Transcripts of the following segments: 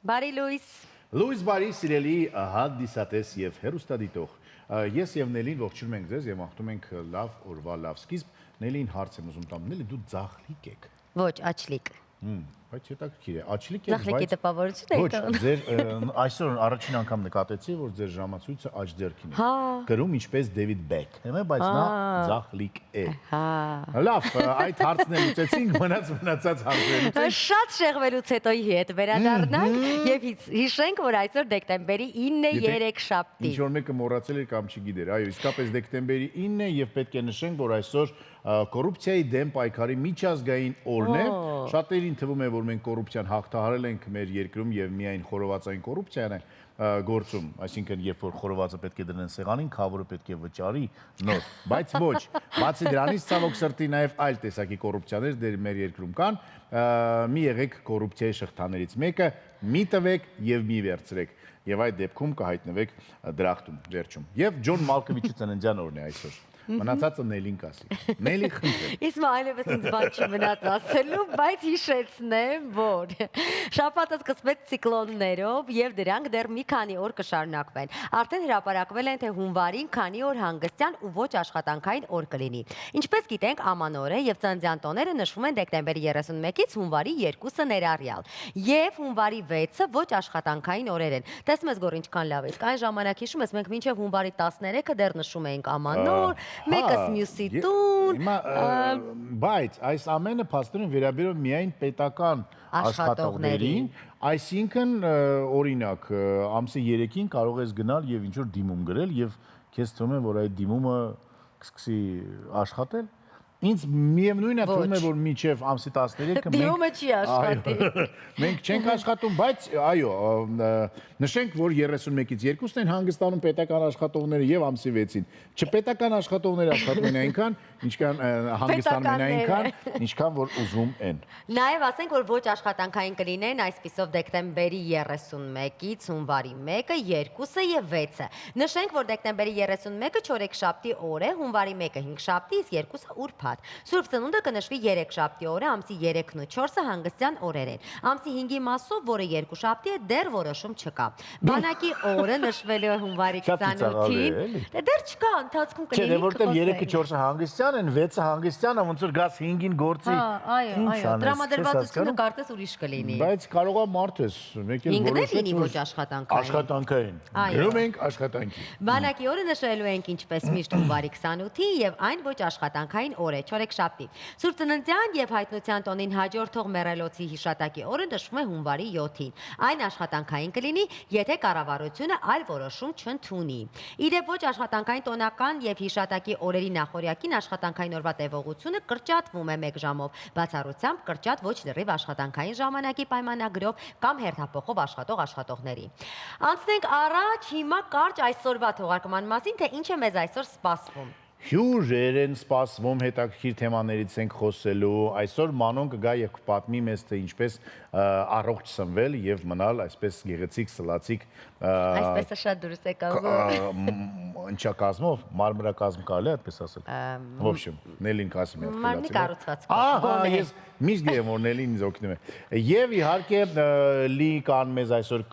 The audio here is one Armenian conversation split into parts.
Բարի լույս։ Լույս բարի սիրելի հանդիսատես եւ հերոստադիտող։ Ես եւ Նելին ողջունում ենք ձեզ եւ մաղթում ենք լավ օրվա լավ սկիզբ։ Նելին հարց եմ ուզում տամ։ Նելի դու ձախլիկ եք։ Ոչ, աչլիկ։ Բայց հետաքրքիր է, աչլիկ եք, Ձախլիկի տպավորություն եք։ Ոչ, ձեր այսօր առաջին անգամ նկատեցի, որ ձեր ժամացույցը աջ ձեռքին է։ Գրում ինչպես Դեվիդ Բեքհեմը, բայց նա ձախլիկ է։ Լավ, այդ հարցն է լուծեցինք, մնացած հարցերը։ Շատ շեղվելուց հետո հետ վերադառնանք եւ հիշենք, որ այսօր դեկտեմբերի 9-ը երեքշաբթի։ Ինչ որ մեկը մոռացել էր կամ չգիտեր, այո, իսկապես դեկտեմբերի 9-ը եւ պետք է նշենք, որ այսօր կոռուպցիայի դեմ պայքարի միջազգային օրն է։ Շատերին թվում է, որ մենք կոռուպցիան հաղթահարել ենք մեր երկրում եւ միայն խորովածային կոռուպցիան է գործում, այսինքն երբ որ խորովածը պետք է դնեն սեղանին, քավորը պետք է վճարի նոր, բայց ոչ, բացի դրանից ցավոք սրտի նաեւ այլ տեսակի կոռուպցիաներ դեր մեր երկրում կան, մի եղեք կոռուպցիայի շղթաներից մեկը, մի տվեք եւ մի վերցրեք եւ այդ դեպքում կհայտնվեք դրախտում վերջում։ Եվ Ջոն Մալկովիչի ծննդյան օրն է այսօր։ Մնացածը Նելին կասի։ Նելի խնդրեմ։ Իսկ այլևս ինձ բան չի մնաց ասելու, բայց հիշեցնեմ, որ շաբաթը սկսվեց ցիկլոններով եւ դրանք դեռ մի քանի օր կշարունակվեն։ Արդեն հրապարակվել են, թե հունվարին քանի օր հանգստյան ու ոչ աշխատանքային օր կլինի։ Ինչպես գիտենք, ամանորը եւ ծննդյան տոները նշվում են դեկտեմբերի 31-ից հունվարի 2-ը ներառյալ։ Եվ հունվարի 6-ը ոչ աշխատանքային օրեր են։ Տեսնում ես, որ ինչքան լավ է։ Այն ժամանակ հիշում ես, մենք մինչեւ հունվարի 13-ը դեռ նշում էինք ամանոր, մեկս մյուսի տուն, բայց այս ամենը փաստորեն վերաբերում միայն պետական աշխատողներին, այսինքն օրինակ ամսի 3-ին կարող ես գնալ եւ ինչ որ դիմում գրել եւ քեզ թվում է, որ այդ դիմումը կսկսի աշխատել։ Ինձ միևնույն է թվում է, որ մինչև ամսի 13-ը դիմումը չի աշխատի։ Մենք չենք աշխատում, բայց այո, նշենք, որ 31-ից 2-ն են հանգստանում պետական աշխատողները եւ ամսի 6-ին։ Չպետական աշխատողները աշխատում են այնքան, ինչքան հանգստանում են այնքան, ինչքան որ ուզում են։ Նաեւ ասենք, որ ոչ աշխատանքային կլինեն այսպիսով դեկտեմբերի 31-ից հունվարի 1-ը, 2-ը եւ 6-ը։ Նշենք, որ դեկտեմբերի 31-ը չորեքշաբթի օր է, հունվարի 1-ը հինգշաբթի, իսկ 2-ը ուրբաթ։ Սուրբ Ծնունդը կնշվի երեքշաբթի օրը, ամսի 3-ն ու 4-ը հանգստյան օրեր են։ Ամսի 5-ի մասով, որը երկուշաբթի է, դեռ որոշում չկա։ Բանակի օրը նշվելու է հունվարի 28-ին։ Դեռ չկա, ընթացքում կլինի։ Չէ, որտեղ 3-ը 4-ը հանգստյան են, 6-ը հանգստյան է, ոնց որ գաս 5-ին գործի։ Այո, տրամադրվածությունը կարծես ուրիշ կլինի։ Բայց կարող է մարդես, մեկ էլ որոշեցի ոչ աշխատանքային։ Գրում ենք աշխատանքի։ Բանակի օրը նշելու ենք ինչպես միշտ հունվարի 28-ին եւ այն ոչ աշխատանքային օր է, չորեքշաբթի։ Սուրբ Ծննդյան եւ Հայտնության տոնին հաջորդող մեռելոցի հիշատակի օրը նշվում է հունվարի 7-ին։ Այն աշխատանքային կլինի, եթե կառավարությունը այլ որոշում չընդունի։ Իդեպ ոչ աշխատանքային տոնական եւ հիշատակի օրերի նախօրյակին աշխատանքային օրվա տևողությունը կրճատվում է 1 ժամով, բացառությամբ կրճատ ոչ լրիվ աշխատանքային ժամանակի պայմանագրով կամ հերթափոխով աշխատող աշխատողների։ Անցնենք առաջ, հիմա կարճ այսօրվա թողարկման մասին, թե ինչ է մեզ այսօր սպասվում։ Հյուրեր են սպասվում, հետաքրքիր թեմաներից ենք խոսելու։ Այսօր Մանոն կգա եւ կպատմի մեզ, թե ինչպես առողջ սնվել եւ մնալ այսպես գեղեցիկ, սլացիկ։ Այսպես է շատ դուրս է կազում։ Ընչակազմով, մարմրակազմ կարելի է այդպես ասել։ В общем, Նելին կասում է այդ Մարմնի կառուցվածքով։ Ես միշտ գիտեմ, որ Նելին ինձ օգնում է։ Եվ իհարկե լի կան մեզ այսօր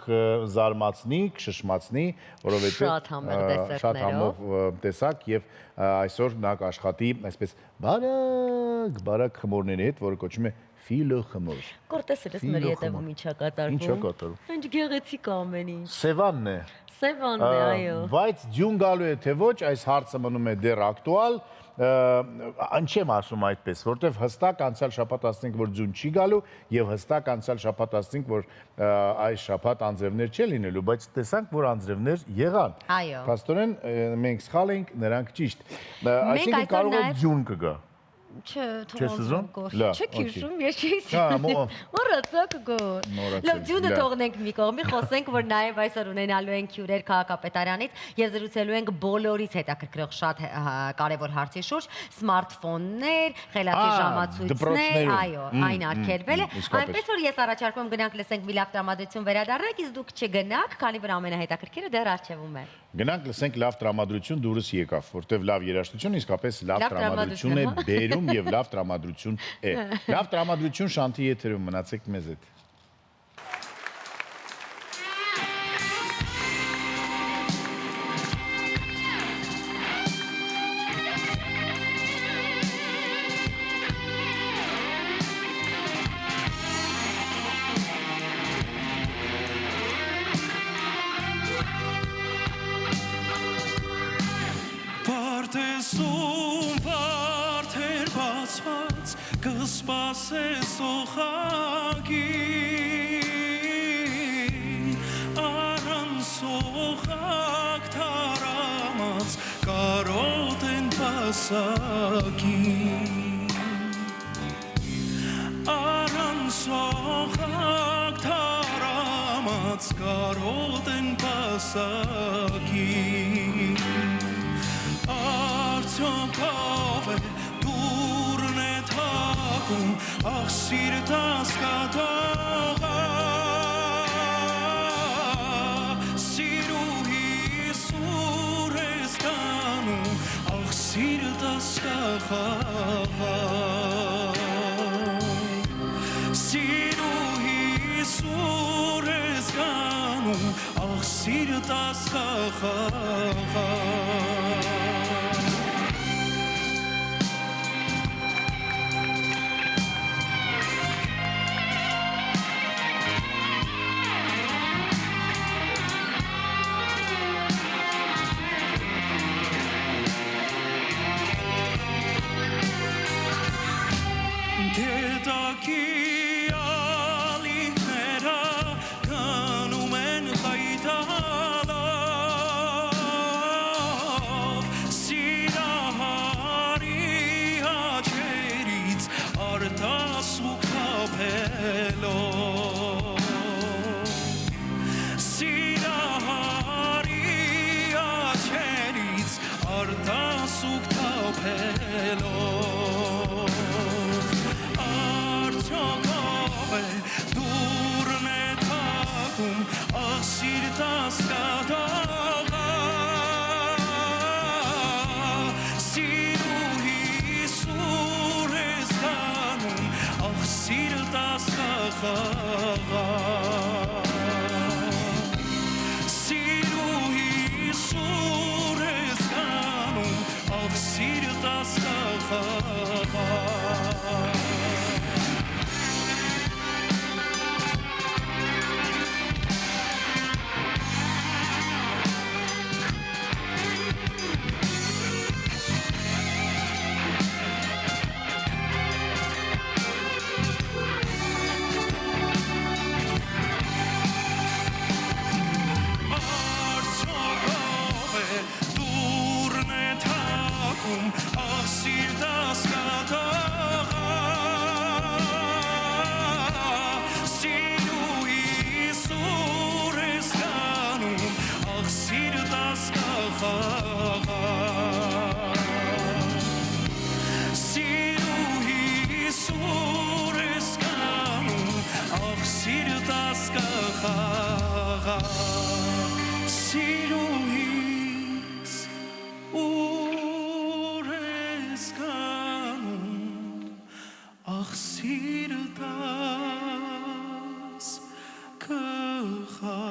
զարմացնի, կշշմացնի, որովհետեւ շատ համեղ դեսերտներով։ Շատ համով տեսակ եւ այսօր նա կաշխատի այսպես բարակ խմորների հետ, որը կոչվում է ֆիլո խմոր։ Կորտեսել ես մեր ետևում ինչա կատարվում։ Ինչա կատարվում։ Ինչ գեղեցիկ ամեն ինչ։ Սևանն է։ Սևանն է, այո։ Բայց ձյուն գալու է թե ոչ, այս հարցը մնում է դեռ ակտուալ։ Անչեմ ասում այդպես, որտեվ հստակ անցյալ շաբաթ ասենք, որ ձյուն չի գալու եւ հստակ անցյալ շաբաթ ասենք, որ այս շաբաթ անձրևներ չի լինելու, բայց տեսանք, որ անձրևներ եղան։ Այո։ Փաստորեն մենք սխալ ենք, նրանք ճիշտ։ Այսինքն կարող է ձյուն կգա։ Չէ, Չես ուզում? Չքիշում, ես չի։ Մոռացակ գո։ Լավ, ձյունը թողնենք մի կողմի, խոսենք, որ նաև այսօր ունենալու ենք հյուրեր քաղաքապետարանից եւ զրուցելու ենք բոլորից հետաքրքրող շատ կարևոր հարցի շուրջ, սմարթֆոններ, խելացի ժամացույցներ, այո, այն արգելվել է։ Այնպես որ ես առաջարկում եմ գնանք լսենք մի լավ տրամադրություն վերադառնանք, իսկ դուք չգնաք, քանի որ ամենահետաքրքիրը դեռ առջևում է։ Գնանք լսենք լավ տրամադրություն դուրս եկավ, որտեվ լավ երաժշտություն իսկապես լավ տրամադրություն է բերում եւ լավ տրամադրություն է։ Լավ տրամադրություն Շանթի եթերում, մնացեք մեզ հետ։ բացված կսպասես օղակին առանց օղակ թարամած կարոտ են պասակին առանց օղակ թարամած կարոտ են պասակին Արդյոքով է դուրն է թակում, աղ սիրտաս կատողա Սիրուհի սուր ես կանում, աղ սիրտաս կախաղա Սիրուհի սուր ես կանում, աղ սիրտաս կախաղա Գետակի ալիքները կանում են խայտալով Սիրահարի հաչերից արտասուք թափելով Սիրահարի հաչերից արտասուք թափելով Դուրն է թակում, աղ սիրտաս կատողա Սիրուհի սուր ես կանում, աղ սիրտաս կախաղա Սիրուհի սուր ես կանում, աղ սիրտաս կախաղա Աղ սիրտաս կատողա Սիրուհի սուր ես կանում, աղ սիրտաս կախաղա Սիրուհի սուր ես կանում, աղ սիրտաս կախաղա Սիրուհիս Աղ սիրտաս կխաղա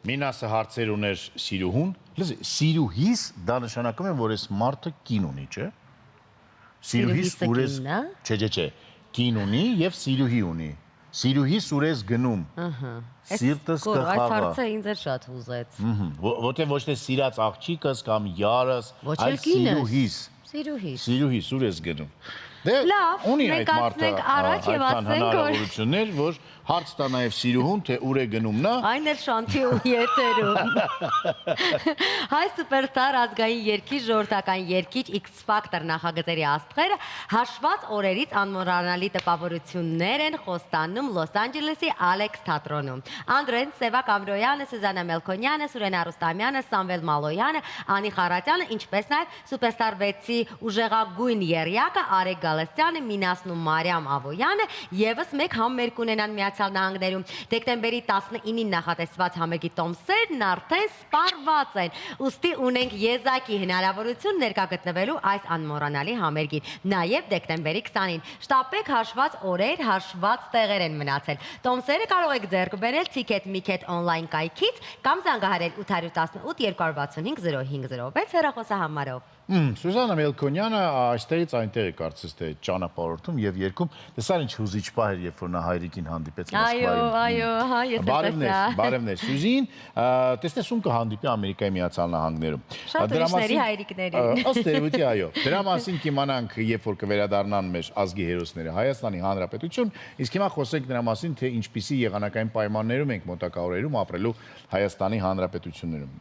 Մինասը հարցեր ուներ սիրուհուն, սիրուհիս դա նշանակում է, որ այս մարդը կին ունի, չէ? Սիրուհիս ուրես, չէ, կին ունի և սիրուհի ունի, սիրուհիս ուրես գնում, սիրտս կխաղա։ Այս հարցը ինձ է շատ ուզեց։ Ոտև ոչ թե սիրած աղջիկս կամ յարս, այլ սիրուհիս ուրես գնում։ Լավ, ունի մենք այդ մարդը անցնենք առաջ և այդքան ասենք, որ հնարավորություններ, որ հարց տա նաև սիրուհուն, թե ուր է գնում նա։ Այն էլ շանթիում եթերում։ Հայ սուպերստար ազգային երգիչ, ժողովրդական երգիչ, X Factor նախագծերի աստղերը հաշված օրերից անմոռանալի տպավորություններ են խոստանում Լոս Անջելեսի Ալեքս թատրոնում։ Անդրեն, Սևակ Ամրոյանը, Սուզաննա Մելքոնյանը, Սուրեն Արուստամյանը, Սամվել Մալոյանը, Անի Խարատյանը, ինչպես նաև սուպերստար 6-ի ուժեղագույն եռյակը Արեգ Գալստյանը, Մինասն ու Մարիամ Ավոյանը ևս մեկ համերգ ունենան Միացյալ Նահանգներում։ Դեկտեմբերի 19-ին նախատեսված համերգի տոմսերն արդեն սպառված են։ Ուստի ունենք եզակի հնարավորություն ներկա գտնվելու այս անմոռանալի համերգին։ Նաև դեկտեմբերի 20-ին շտապեք հաշված օրեր, հաշված տեղեր են մնացել։ Տոմսերը կարող եք ձեռք բերել Ticket on-line կայքից կամ զանգահարել 818 265 0506 հեռախոսահամարով։ Սուզանա Մելքոնյանը այստեղից այնտեղ է կարծես թե ճանապարհորդում եւ երկում, տեսար ինչ հուզիչ պահ էր, երբ որ նա հայրիկին հանդիպեց Մոսկվայում։ Այո, հա, ես տեսա։ Բարևներ Սյուզին, տեսնես ում կհանդիպի Ամերիկայի Միացյալ Նահանգներում։ Շատ ուրիշների հայրիկների։ Ըստ էության, այո։ Դրա մասին կիմանանք, երբ որ կվերադառնան մեր ազգի հերոսները Հայաստանի Հանրապետություն, իսկ հիմա խոսենք նրա մասին, թե ինչպիսի եղանակային պայմաններում ենք մոտակա օրերում ապրելու Հայաստանի Հանրապետություններում։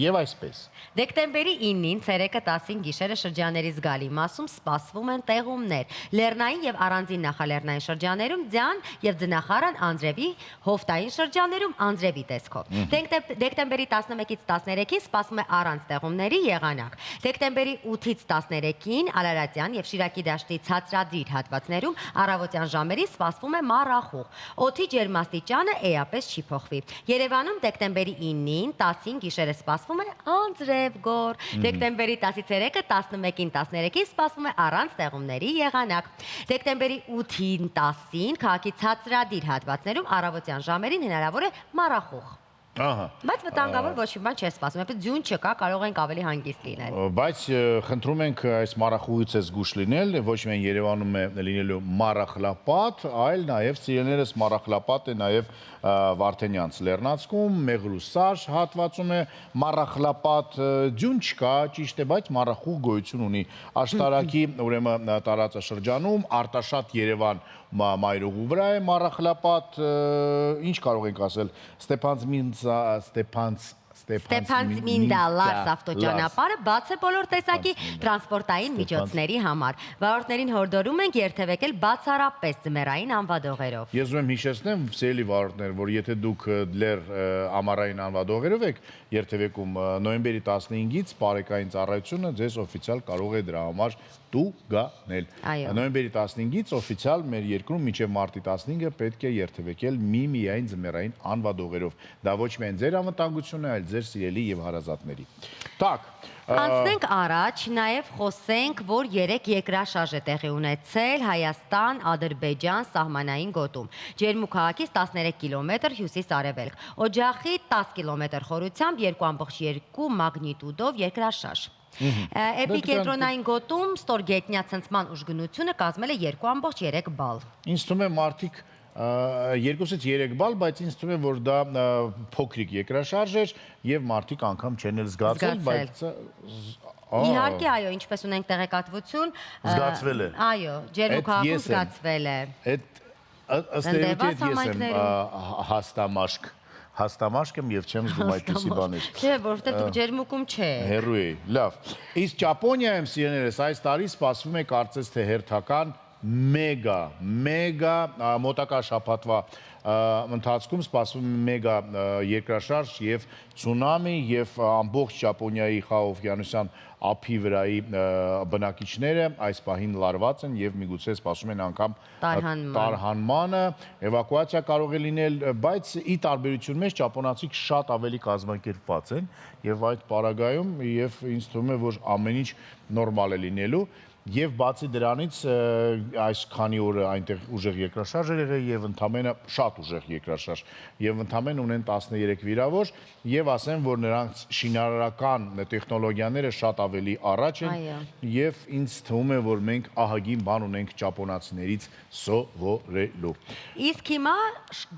Եվ այսպես։ Դեկտեմբերի 9-ին ցերեկը 10-ին գիշերը շրջանների զգալի մասում սպասվում են տեղումներ։ Լեռնային եւ առանձին նախալեռնային շրջաներում ձյան եւ ձնախարան անձրևի, հովտային շրջաներում անձրևի տեսքով։ Դեկտեմբերի 11-ից 13-ին սպասվում է առանց տեղումների եղանակ։ Դեկտեմբերի 8-ից 13-ին Ալարատյան եւ Շիրակի դաշտի ցածրադիր հատվածներում առավոտյան ժամերին սպասվում է մառախուղ։ Օդի ջերմաստիճանը էապես չի փոխվի։ Երևանում դեկտեմբերի 9-ին 10-ին գիշերը սպասվում է անձրև գոր։ Դեկտեմբերի 10-ից 3-ը 11-ին 13-ին սպասվում է առանց տեղումների եղանակ։ Դեկտեմբերի 8-ին 10-ին քաղաքի ցածրադիր հատվածներում առավոտյան ժամերին հնարավոր է մառախուղ։ Ահա։ Բայց վտանգավոր ոչ մի բան չի սպասում, որովհետեւ ձյուն չկա, կարող ենք ավելի հանգիստ լինել։ Բայց խնդրում ենք այս մառախուղից զգուշ լինել, ոչ միայն Երևանում է լինելու մառախլապատ, այլ նաև սիրելիներս մառախլապատ է նաև Վարդենյանց Լեռնացքում, Մեղրուսար հատվածում է մառախլապատ, ձյուն չկա, ճիշտ է, բայց մառախուղ գոյություն ունի աշտարակի, ուրեմն տարածաշրջանում, Արտաշատ Երևան մայրուղու վրա է մառախլապատ, ինչ կարող ենք ասել, Ստեփանցմինդա-Լարս ավտոճանապարհը բաց է բոլոր տեսակի տրանսպորտային միջոցների համար։ Վարորդներին հորդորում ենք երթևեկել բացառապես ձմեռային անվադողերով։ Ես ուզում եմ հիշեցնեմ, սիրելի վարորդներ, որ եթե դուք դեռ ամառային անվադողերով եք երթևեկում, նոյեմբերի 15-ից բարեկային ծառայությունը ձեզ օֆիցիալ կարող է դրա համար տուգանել։ Նոյեմբերի 15-ից օֆիցիալ մեր երկրում մինչև մարտի 15-ը պետք է երթևեկել միայն ձմեռային անվադողերով։ Դա ոչ միայն ձեր անվտանգությունն է, այլ ձեր սիրելի եւ հարազատների։ Так, Անցնենք առաջ, նաև խոսենք, որ 3 երկրաշարժ է տեղի ունեցել Հայաստան-Ադրբեջան սահմանային գոտում։ Ջերմուկ քաղաքից 13 կիլոմետր հյուսիս-արևելք, Օջախի 10 կիլոմետր խորությամբ 2.2 մագնիտուդով երկրաշարժ։ Էպիկենտրոնային գոտում ստորգետնյա ցնցման ուժգնությունը կազմել է 2.3 բալ։ Ինձ թվում է մարդիկ 2-ից 3 բալ, բայց ինձ թվում է, որ դա փոքրիկ երկրաշարժ էր եւ մարդիկ անգամ չեն էլ զգացել, բայց Իհարկե, այո, ինչպես ունենք տեղեկատվություն, զգացվել է։ Այո, ջերմուկ քաղաքում զգացվել է։ Ըստ էության ես եմ հաստամաշկ եմ եւ չեմ զգում այդպիսի բաներ։ Չէ, որովհետեւ դուք ջերմուկում չեք։ Հերու է, լավ։ Իսկ Ճապոնիայում սիրելիներս այս տարի սպասվում է կարծես թե հերթական մեգա մոտակա շաբաթվա ընթացքում սպասվում է մեգա երկրաշարժ եւ ցունամի եւ ամբողջ Ճապոնիայի Խաղօվկիանոսյան ափի վրայի բնակիչները այս պահին լարված են եւ միգուցե սպասում են անգամ տարհանմանը, էվակուացիա կարող է լինել, բայց ի տարբերություն մեջ ճապոնացիք շատ ավելի կազմակերպված են եւ այդ պարագայում եւ ինձ թվում է, որ ամեն ինչ նորմալ է լինելու։ Եվ բացի դրանից այս քանի օրը այնտեղ ուժեղ երկրաշարժ էր եղել եւ ընդամենը շատ ուժեղ երկրաշարժ եւ ընդամենը ունեն 13 վիրավոր եւ ասեմ, որ նրանց շինարարական տեխնոլոգիաները շատ ավելի առաջ են եւ ինձ թվում է, որ մենք ահագին բան ունենք ճապոնացիներից սովորելու։ Իսկ հիմա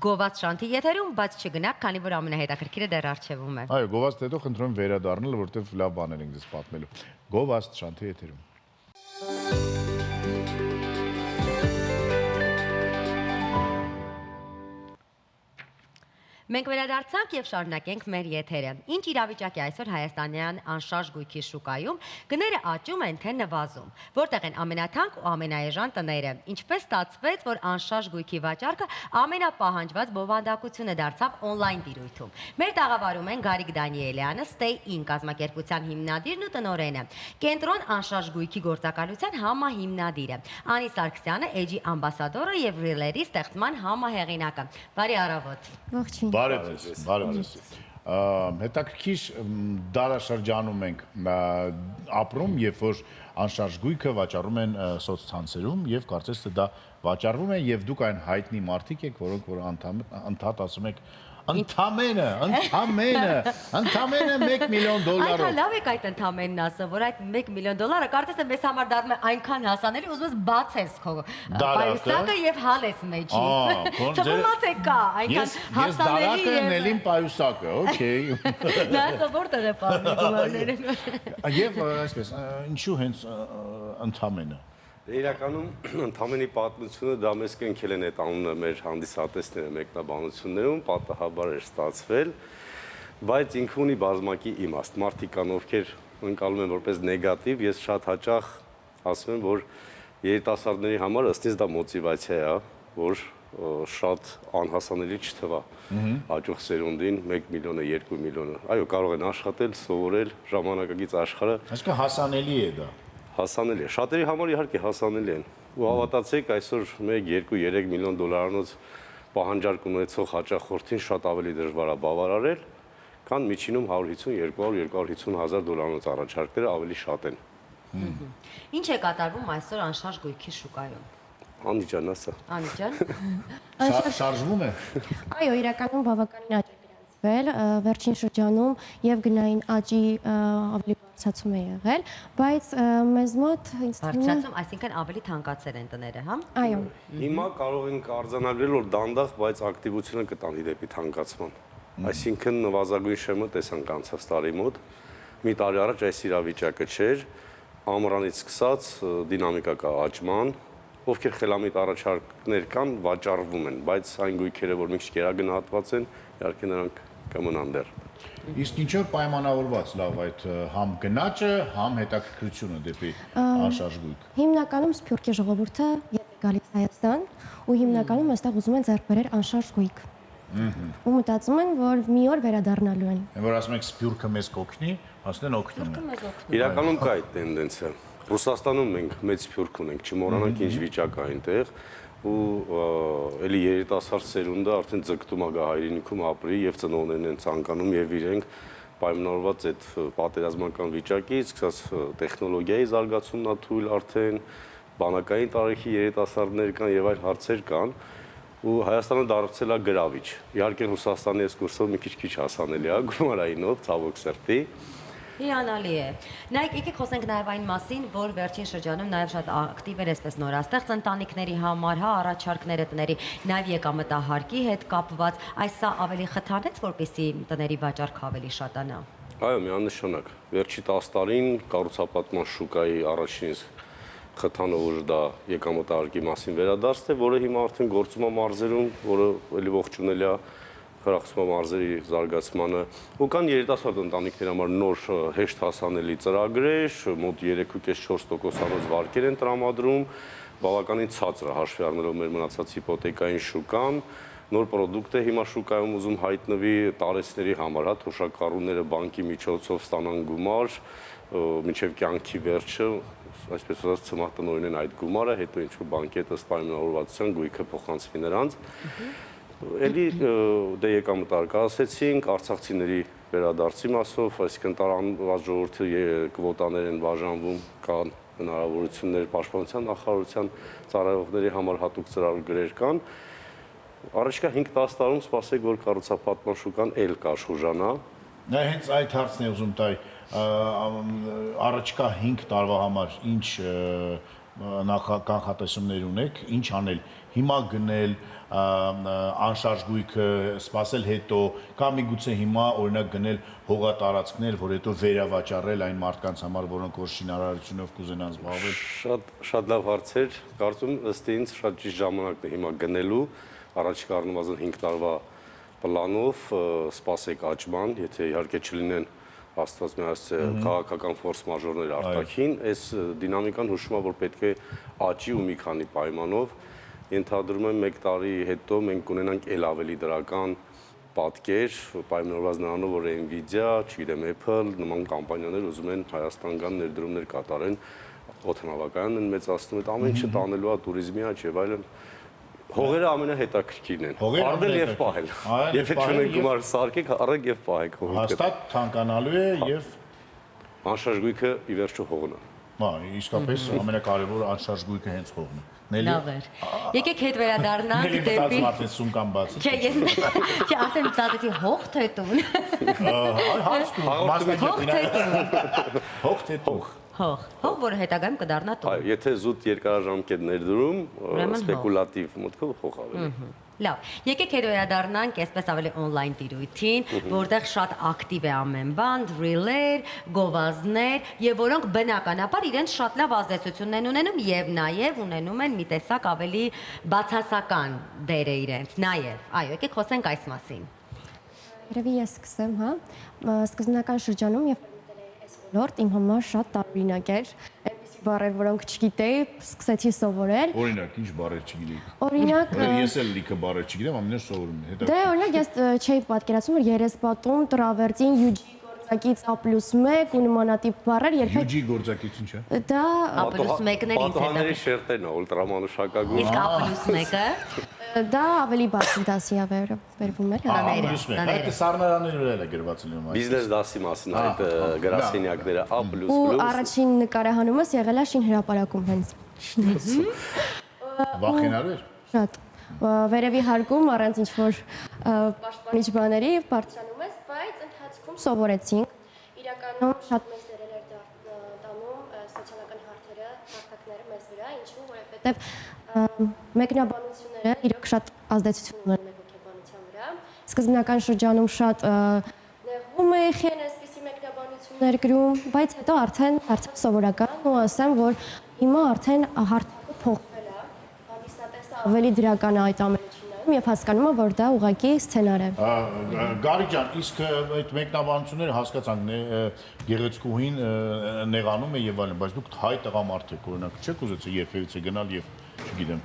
գոված շանթի եթերում, բայց չգնաք, քանի որ ամենահետաքրքիրը դեռ առջևում է։ Այո, գովազդ հետո խնդրում եմ վերադառնալ, որովհետեւ լավ բաներ ենք ձեզ պատմելու։ Գովազդ շանթի եթերում։ Մենք վերադարձանք եւ շարունակենք մեր եթերը։ Ինչ իրավիճակ է այսօր հայաստանյան անշարժ գույքի շուկայում, գները աճում են թե նվազում, որտեղ են ամենաթանկ ու ամենաէժան տները։ Ինչպես ստացվեց, որ անշարժ գույքի վաճառքը ամենապահանջված բովանդակությունը դարձավ on-line տիրույթում։ Մեր տաղավարում են Գարիկ Դանիելյանը, Stay-in կազմակերպության հիմնադիրն ու տնօրենը, Կենտրոն անշարժ գույքի գործակալության համահիմնադիրը, Անի Սարգսյանը, Edge ամբասադորը եւ Reel-երի ստեղծման համահեղինակը։ Բարի առավոտ։ Ողջույն։ Բարև ձեզ։ Հետաքրքիր դարաշրջանում ենք ապրում, երբ որ անշարժ գույքը վաճառում են սոցցանցերում եւ կարծես թե դա վաճառվում է եւ դուք այն հայտնի մարդիկ եք, որոնք որ ընդհանուր ասում եք Ընդամենը 1 միլիոն դոլարով։ Այնքան լավ եք այդ ընդամենն ասը, որ այդ 1 միլիոն դոլարը կարծես թե մեզ համար դառնում է այնքան հասանելի, ուզում ես բացես քո պայուսակը եւ հանես մեջից։ Թվում է թե կա այնքան Ես դարակը նելին պայուսակը, օքեյ։ Դա որտեղ է պարզի գումարները։ Եվ այսպես, ինչու հենց ընդամենը։ Իրականում ընդամենի պատմությունը դա մեզ կնքել են այդ անունը մեր հանդիսատեսները մեկնաբանություններում, պատահաբար էր ստացվել, բայց ինքը ունի բազմակի իմաստ։ Մարդիկ կան, ովքեր ընկալում են որպես նեգատիվ, ես շատ հաճախ ասում եմ, որ երիտասարդների համար ըստ ինձ դա մոտիվացիա է, որ շատ անհասանելի չթվա հաջող սերունդին 1 միլիոնը, 2 միլիոնը։ Այո, կարող են աշխատել, սովորել, ժամանակակից աշխարհը Այսինքն հասանելի է դա։ հասանելի է։ Շատերի համար իհարկե հասանելի են։ Ու հավատացեք, այսօր 1, 2, 3 միլիոն դոլարանոց պահանջարկ ունեցող հաճախորդին շատ ավելի դժվար է բավարարել, քան միջինում 150, 200, 250 հազար դոլարանոց առաջարկները ավելի շատ են։ Ինչ է կատարվում այսօր անշարժ գույքի շուկայում։ Անիջան, ասա։ Անիջան։ Շարժվում է։ Այո, իրականում բավականին աճ է գրանցվել վերջին շրջանում եւ գնային աճի ավելի բարձրացում է եղել, բայց մեզ մոտ ինձ թվում է Բարձրացում, այսինքն ավելի թանկացել են տները, հա։ այո, Հիմա կարող ենք արձանագրել, որ դանդաղ, բայց ակտիվությունը կտանի դեպի թանկացման։ Այսինքն նվազագույն շեմը տեսանք անցած տարի մոտ, մի տարի առաջ այս իրավիճակը չէր, ամռանից սկսած դինամիկա կա աճման, ովքեր խելամիտ առաջարկներ կան, վաճառվում են, բայց այն գույքերը, որ մի քիչ գերագնահատված են, իհարկե նրանք կմնան դեռ։ Իսկ ինչով պայմանավորված լավ այդ համ գնաճը, համ հետաքրքրությունը դեպի անշարժ գույք։ հիմնականում Սփյուռքի ժողովուրդը երբ է գալիս Հայաստան ու հիմնականում այստեղ ուզում են ձեռք բերել անշարժ գույք։ Ու մտածում են, որ մի օր վերադառնալու են։ Որ ասում եք Սփյուռքը մեզ կօգնի, ասեն օգնում է։ Իրականում կա այդ տենդենսը։ Ռուսաստանում մենք մեծ Սփյուռք ունենք, չմոռանանք ինչ վիճակ է այնտեղ, ու էլի երիտասարդ սերունդը արդեն ձգտում է գա հայրենիքում ապրի եւ ծնողներն են ցանկանում եւ իրենք պայմանավորված այդ պատերազմական վիճակից, սկսած տեխնոլոգիայի զարգացումն է թույլ արդեն, բանակային տարիքի երիտասարդներ կան եւ այլ հարցեր կան, ու Հայաստանը դարձել է գրավիչ։ Իհարկե Ռուսաստանի էսկուրսով մի քիչ հասանելի է գումարայինով, ցավոք սրտի։ Հիանալի է։ Նայեք, եկեք խոսենք նաև այն մասին, որ վերջին շրջանում նաև շատ ակտիվ էր այսպես նորաստեղծ ընտանիքների համար, հա, առաջարկները տների, նաև եկամտահարկի հետ կապված, այս սա ավելի խթանեց, որպեսզի տների վաճառքը ավելի շատանա։ Այո, միանշանակ։ Վերջի 10 տարին կառուցապատման շուկայի առաջին խթանը, որ դա եկամտահարկի մասին վերադարձ է, որը հիմա արդեն գործում է մարզերում, որը էլի ողջունելի է խրախուսում է մարզերի զարգացմանը, ու կան երիտասարդ ընտանիքների համար նոր հեշտ հասանելի ծրագրեր, մոտ 3.4%-անոց վարկեր են տրամադրում, բավականին ցածր հաշվի առնելով մեր մնացած հիպոթեկային շուկան, նոր պրոդուկտ է հիմա շուկայում ուզում հայտնվի տարեցների համար, հա, թոշակառուները բանկի միջոցով ստանան գումար, մինչև կյանքի վերջը, այսպես ասած ծմահտնօրեն այդ գումարը, հետո ինչ-որ բանկի հետ ըստ պայմանավորվածության գույքը փոխանցվի նրանց։ Էլի դե եկամտահարկը ասեցինք, արցախցիների վերադարձի մասով, այսինքն տարանված ժողովրդի կվոտաներ են բաժանվում, կան հնարավորություններ պաշտպանության նախարարության ծառայողների համար հատուկ ծրագրեր կան։ Առաջիկա 5-10 տարում սպասեք, որ կառուցապատման շուկան էլ կաշխուժանա։ Նա հենց այդ հարցն է ուզում տալ, առաջկա 5 տարվա համար ինչ նախականխատեսումներ ունեք, ինչ անել, հիմա գնել, անշարժ գույքը սպասել հետո, կամ միգուցե հիմա օրինակ գնել հողատարածքներ, որ հետո վերավաճառել այն մարդկանց համար, որոնք որ շինարարությունով կուզենան զբաղվել։ Շատ լավ հարցեր, կարծում ըստ ինձ շատ ճիշտ ժամանակն է հիմա գնելու, առաջիկա առնվազն 5 տարվա պլանով սպասեք աճման, եթե իհարկե չլինեն Աստված մեզ քաղաքական ֆորս մաժորներ արտաքին, այս դինամիկան հուշում է, որ պետք է աճի ու մի քանի պայմանով, ենթադրում եմ 1 տարի հետո մենք կունենանք ել ավելի դրական պատկեր, պայմանավորված նրանով, որ Nvidia, չգիտեմ, Apple նման կամպանիաներ ուզում են Հայաստան գան ներդրումներ կատարեն, օդանավակայանն են մեծացնում, այդ ամեն ինչը տանելու է туриզմի աճ եւ այլն։ Հողերը ամենահետաքրքիրն են։ Առնել եւ պահել։ Եթե չունեք գումար սարքեք, առեք եւ պահեք հողերը։ Հաստատ թանկանալու է եւ անշարժ գույքը ի վերջո հողն է։ Հա, իսկապես ամենակարևորը անշարժ գույքը հենց հողն է։ Նելի։ Լավ էր։ Եկեք հետ վերադառնանք Նելի դեպի մտածում արդեն սում կամ բաց։ Չէ, ես չէ, արդեն մտածեցի հող թե տուն։ Հարց դու, մասնակցին։ Հող թե տող։ Հող, որը հետագայում կդառնա տուն։ Այո, եթե զուտ երկարաժամկետ ներդրում, Ուրեմն հող։ սպեկուլատիվ մտքով հող ավելի։ Լավ, եկեք հետ վերադառնանք այսպես ավելի on-line տիրույթին, որտեղ շատ ակտիվ է ամեն բան, դրիլեր, գովազդներ, եւ որոնք բնականաբար իրենց շատ լավ ազդեցություն են ունենում եւ նաեւ ունենում են մի տեսակ ավելի բացասական դեր է իրենց, նաեւ։ Այո, եկեք խոսենք այս մասին։ Երևի ես սկսեմ, հա։ Սկզբնական շրջանում եւ այս ոլորտ իմ համար շատ տարօրինակ էր։ Այնպիսի բառեր, որոնք չգիտեի, սկսեցի սովորել։ Օրինակ, ինչ բառեր չգիտեի։ Օրինակ, Ես էլ լիքը բառեր չգիտեմ, ամենը սովորում եմ։ դե օրինակ ես չէի պատկերացնում, որ երեսպատում, տրավերտին, UG գործակից A+1 ու նմանատիպ բառեր երբեք UG գործակից ինչ է։ դա A+1-ն ինձ Պատահաների հետ։ շերտերն է, ուլտրամանուշակագույն։ Իսկ A+1-ը դա ավելի բարձր դասի է վերվում էր։ Այդ սառնարանների վրա է գրված լինում այս։ Բիզնես դասի մասին այդ գրասենյակները A++։ Ու առաջին նկարահանումս եղել է Շին հրապարակում հենց։ Վախենալու էր։ Շատ վերևի հարկում առանց ինչ որ պաշտպանիչ բաների բարձրանում ես, բայց ընթացքում սովորեցինք։ Իրականում շատ մեծ դերեր էր տանում սոցիալական հարթակները մեզ վրա, ինչու որովհետև մեկնաբանությունները իրոք շատ ազդեցություն ունեն մեր հոգեբանության վրա։ Սկզբնական շրջանում շատ նեղվում էի խեն այսպիսի մեկնաբանություններ գրում, բայց հետո արդեն դարձավ սովորական ու ասեմ, որ հիմա արդեն հարթակը փոխվել է, հանդիսատեսը ավելի դրական է այդ ամենը չնայում եւ հասկանում է, որ դա ուղղակի սցենար է։ Գարի ջան, իսկ այդ մեկնաբանությունները հասկացանք, գեղեցկուհին նեղանում է եւ այլն, բայց դուք հայ տղամարդ եք, օրինակ, չեք ուզեցի երբևիցե գնալ եւ, չգիտեմ,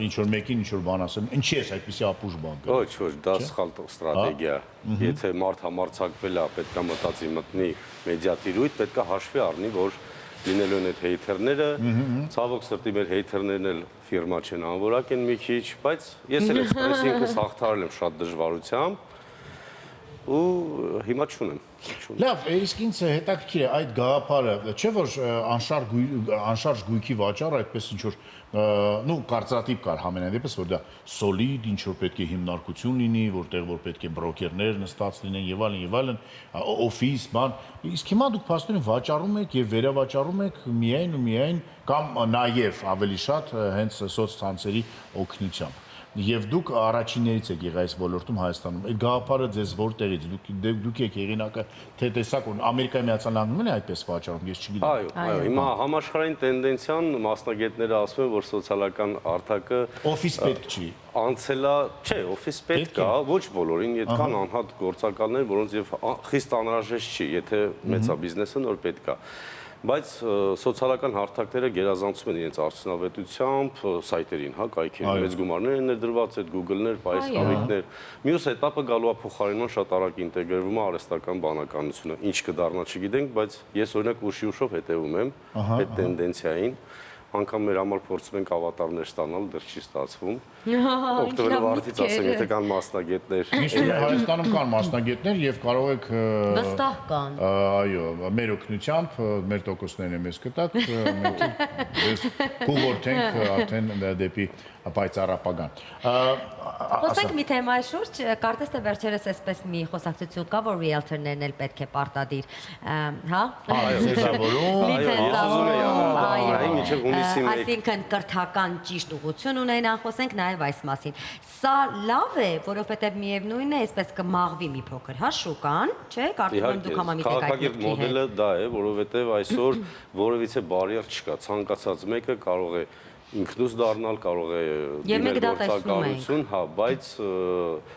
ինչ որ մեկին ինչ որ բան ասեմ, ինչի՞ է այդպեսի ապուշ բան կա։ Ոչ, դա սխալ ստրատեգիա է։ Եթե մարդ համարձակվել է, պետք է մտածի մտնի մեդիա տիրույթ, պետք է հաշվի առնի, որ լինելու են այդ հեյթերները, ցավոք սրտի մեր հեյթերներն էլ ֆիրմա չեն, անորակ են մի քիչ, բայց ես էլ էքսպրեսինգս հաղթարել եմ շատ դժվարությամբ ու հիմա չունեմ։ Լավ, իսկ ինձ հետաքրքիր է այդ գաղափարը, չէ՞ որ անշարժ գույքի վաճառը այդպես ինչ որ նու կարծրատիպ կար համենայն դեպս որ դա սոլիդ ինչ որ պետք է հիմնարկություն լինի, որտեղ որ պետք է բրոկերներ նստած լինեն եւ այլն, օֆիս, բան։ Իսկ հիմա դուք փաստորեն վաճառում եք եւ վերավաճառում եք միայն ու միայն կամ նաեւ ավելի շատ հենց սոցցանցերի օգնությամբ։ Եվ դուք առաջիններից եք եղել այս ոլորտում Հայաստանում։ Այդ գաղափարը ձեզ որտեղից դուք եք եղինակը թե տեսակ որ Ամերիկայի Միացյալ Նահանգներն է այդպես վաճառում, ես չգիտեմ։ Այո, հիմա համաշխարհային տենդենցիան մասնագետները ասում են, որ սոցիալական հարթակը օֆիս պետք չի։ Անցելա, չէ, օֆիս պետք է, ոչ բոլորին, այդքան անհատ գործակալներ, որոնց եւ խիստ անհրաժեշտ չի, եթե մեծա բիզնեսը նոր պետք է։ Բայց սոցիալական հարթակները գերազանցում են իրենց արդյունավետությամբ սայթերին, հա, կայքերին, մեծ գումարներ են ներդրված, այդ Google-ներ, պայսկավիկներ։ Մյուս էտապը գալու է փոխարինման շատ արագ ինտեգրվում է արհեստական բանականությունը։ Ինչ կդառնա չգիտենք, բայց ես օրինակ ուշի-ուշով հետևում եմ այդ տենդենցիային։ Անկամ մեր համար փորձում ենք ավատարներ ստանալ, դեռ չի ստացվում։ Օգտվելով արդից ասեմ, եթե կան մասնագետներ։ Միշտ Հայաստանում կան մասնագետներ եւ կարող եք Վստահ կան։ այո, մեր օգնությամբ, մեր տոկոսներն է մեզ կտակ, մենք կուղորթենք արդեն դեպի պայծառապագան։ Խոսենք մի թեմայի շուրջ, կարծես թե վերջերս այսպես մի խոսակցություն կա, որ realtor-ներն էլ պետք է պարտադիր, հա? Այսինքն կրթական ճիշտ ուղղություն ունենան, խոսենք նաև այս մասին։ Սա լավ է, որովհետև միևնույն է, այսպես կմաղվի մի փոքր, հա, շուկան, չէ՞, կարծում եմ դուք համամիտ եք այդ մոտքի հետ։ Մոդելը դա է, որովհետև այսօր որևիցե բարիեր չկա, ցանկացած մեկը կարող է ինքնուս դառնալ, կարող է դիմել գործակալություն, հա, բայց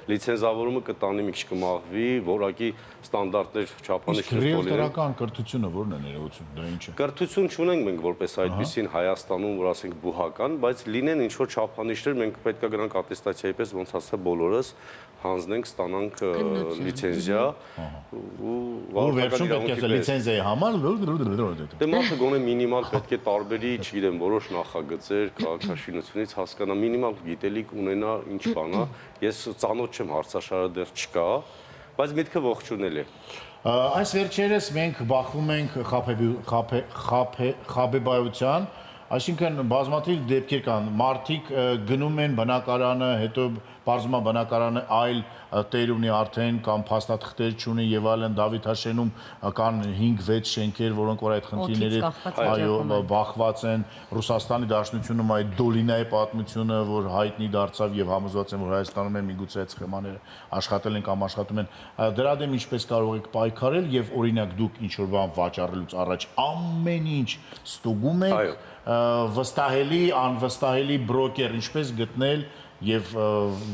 լիցենզավորումը կտանի մի քիչ կմաղվի, որակի ստանդարտներ չափանիշներ կոլերեն։ Ռիելտորական կրթությունը ո՞րն է ներողություն, դա ինչ է։ Կրթություն չունենք մենք որպես այդպեսին Հայաստանում, որ ասենք բուհական, բայց լինեն ինչ որ չափանիշներ, մենք պետք է գնանք ատեստացիայի պես, ոնց ասա բոլորս, հանձնենք, ստանանք լիցենզիա ու վերջում պետք է լիցենզիայի համար դե մարդը գոնե մինիմալ պետք է տարբերի, չգիտեմ, որոշ նախագծեր, քաղաքաշինությունից հասկանա, մինիմալ գիտելիք ունենա, ինչ բան է։ Ես ծանոթ չեմ, հարցաշարը դեռ չկա, բայց միտքը ողջունել է։ Այս վերջերս մենք բախվում ենք խաբեբայության, այսինքն բազմաթիվ դեպքեր կան, մարդիկ գնում են բնակարանը, հետո բարձում է բնակարանը այլ տեր ունի արդեն կամ փաստաթղթեր չունի եւ այլն, Դավիթ Հաշենում կան 5-6 շենքեր, որոնք որ այդ խնդիրների բախված են, Ռուսաստանի Դաշնությունում այդ Դոլինայի պատմությունը, որ հայտնի դարձավ եւ համոզված են, որ Հայաստանում են միգուցե այդ սխեմաները աշխատել են կամ աշխատում են, դրա դեմ ինչպես կարող եք պայքարել եւ օրինակ դուք ինչ որ բան վաճառելուց առաջ ամեն ինչ ստուգում եք, վստահելի, անվստահելի բրոկեր ինչպես գտնել եւ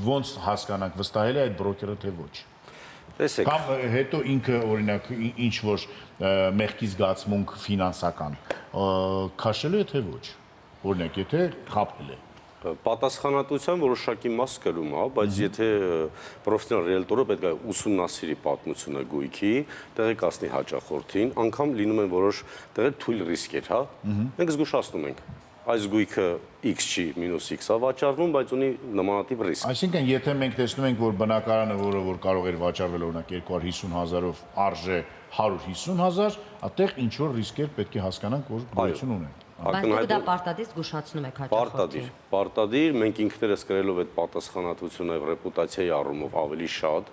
ոնց հասկանանք վստահելի այդ բրոկերը թե ոչ։ Տեսեք, Կամ հետո ինքը օրինակ ինչ որ մեղքի զգացմունք ֆինանսական քաշելու է թե ոչ։ Օրինակ եթե խաբել է։ պատասխանատվության որոշակի մաս կրում է, բայց եթե պրոֆեսիոնալ ռիելտորը պետք է ուսումնասիրի պատմությունը գույքի, տեղեկացնի հաճախորդին, անգամ լինում են որոշ տեղեր թույլ ռիսկեր, հա։ Մենք զգուշացնում ենք։ Այս գույքը X չի, -X է վաճառվում, բայց ունի նմանատիպ ռիսկ։ Այսինքն եթե մենք տեսնում ենք որ բնակարանը, որ կարող էր վաճառվել օրինակ 250,000-ով արժե 150,000, այդտեղ ինչ որ ռիսկեր պետք է հասկանանք, որ գոյություն ունեն։ Բայց դուք դա պարտադիր զգուշացնում եք հաճախորդին։ Պարտադիր, մենք ինքներս կրելով այդ պատասխանատվությունը եւ ռեպուտացիայի առումով ավելի շատ,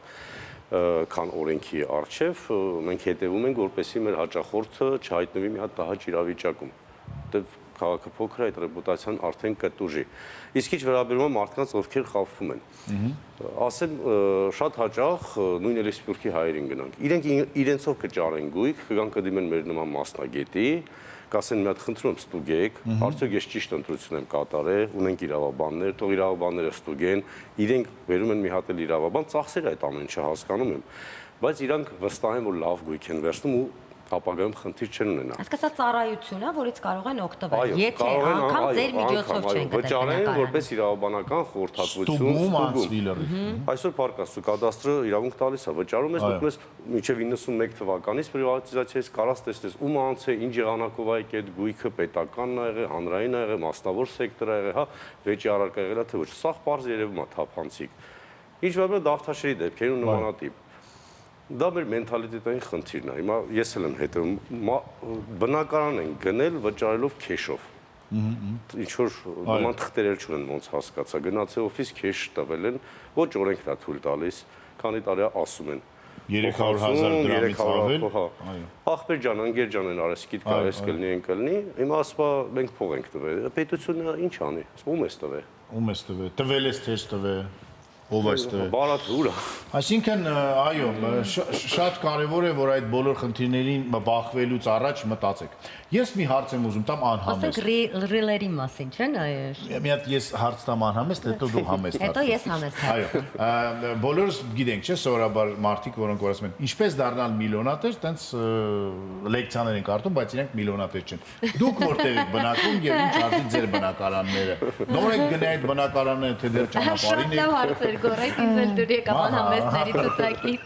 քան օրենքի արժեվ, մենք հետևում ենք, որպեսզի մեր հաճախորդը չհայտնվի մի հատ տհաճ իրավիճակում։ Որտեւ քաղաքը փոքր է, այդ ռեպուտացիան արդեն կտուժի։ Իսկ ինչ վերաբերում է մարդկանց, ովքեր խաբվում են։ Ասեմ, շատ հաճախ նույն էլի Սփյուռքի հայերին գնանք։ Իրենք իրենցով կճարեն գույք, կգան կդիմեն մեր նման մասնագետի, կասեն մի հատ խնդրում ստուգեք, արդյոք ես ճիշտ ընտրություն եմ կատարել, ունենք իրավաբաններ, թող իրավաբանները ստուգեն, իրենք վերում են մի հատ էլ իրավաբան, ծախսեր այդ ամեն ինչը հասկանում եմ, բայց իրանք վստահ են, որ լավ գույք են վերցնում ու ապագայում խնդիր չեն ունենա։ Այսինքն սա ծառայություն է, որից կարող են օգտվել, եթե անգամ ձեր միջոցով չեն գտել վճարեն որպես իրավաբանական խորհրդատվություն, այսօր պարկասու կադաստրը իրավունք տալիս է, վճարում ես, դուք ես մինչև 91 թվականից պրիվատիզացիայից կարաս տեսնես ում անց է, ինչ եղանակով է այդ գույքը պետականն ա եղել, հանրային ա եղել, մասնավոր սեկտոր ա եղել, հա, վեճի առարկա եղել է թե ոչ, սա պարզ երևում է թափանցիկ։ Ինչ որ Դավթաշերի դեպքերում նմանատիպ։ Դա մեր մենթալիտետային խնդիրն է։ Հիմա ես էլ եմ հետևում, բնակարան են գնել վճարելով քեշով։ Ինչ որ նման թղթեր էլ չունեն, ոնց հասկացա, գնացել օֆիս քեշ տվել են, ոչ օրենքն է թույլ տալիս, քանի տարի ասում են 300,000 դրամից ավել։ Ախպեր ջան, ընկեր ջան են արեսկիտ կա, այս կլինի, այն կլինի։ Հիմա ասպա մենք փող ենք տվել։ Պետությունը ինչ անի։ Ում ես տվել։ Ում ես տվել։ Տվել ես թե տվել։ Ով այս տվել։ Բարատ ուր է։ Այսինքն, այո, շատ կարևոր է, որ այդ բոլոր խնդիրներին բախվելուց առաջ մտածեք։ Ես մի հարց եմ ուզում տամ անհամեստ։ Ասենք ռիլերի մասին, չէ՞, Մի հատ ես հարց տամ անհամեստ, հետո դու համեստ։ հետո ես համեստ։ Այո, բոլորս գիտենք, չէ՞, սովորաբար մարդիկ, որոնք որ ասում են, ինչպես դառնալ միլիոնատեր, տենց լեկցիաներ են կարդում, բայց իրենք միլիոնատեր չեն։ Դուք որտեղ եք բնակվում եւ ինչ արդի ձեր բնակարանները։ Նոր եք գնա այդ բնակարանը, թե դեռ ճանապարհին եք։ Շատ հարցեր գորեք, ինձ էլ դուր եկավ անհամեստների ցուցակից։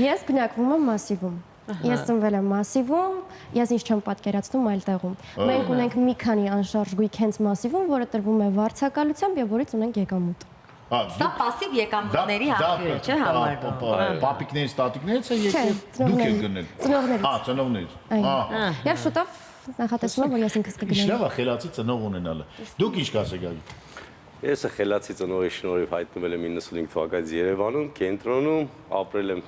Ես բնակվում եմ Մասիվում։ Ես ծնվել եմ Մասիվում, ես ինչ չեմ պատկերացնում այլ տեղում։ Մենք ունենք մի քանի անշարժ գույք հենց Մասիվում, որը տրվում է վարձակալությամբ եւ որից ունենք եկամուտ։ Սա пассив եկամուտների հաշվի է, չէ՞ համարվում։ Պապիկներից, տատիկներից է եկել, դուք եք գնել։ Ծնողներից։ Ծնողներից։ Եվ շուտով նախատեսում եմ, որ ես ինքս կգնամ։ Իշլավա խելացի ծնող ունենալը։ Դուք ինչ կասեք այ։ Ես խելացի ծնողի շնորհիվ հայտնվել եմ 95 թվականից Երևանում, կենտրոնում, ապրել եմ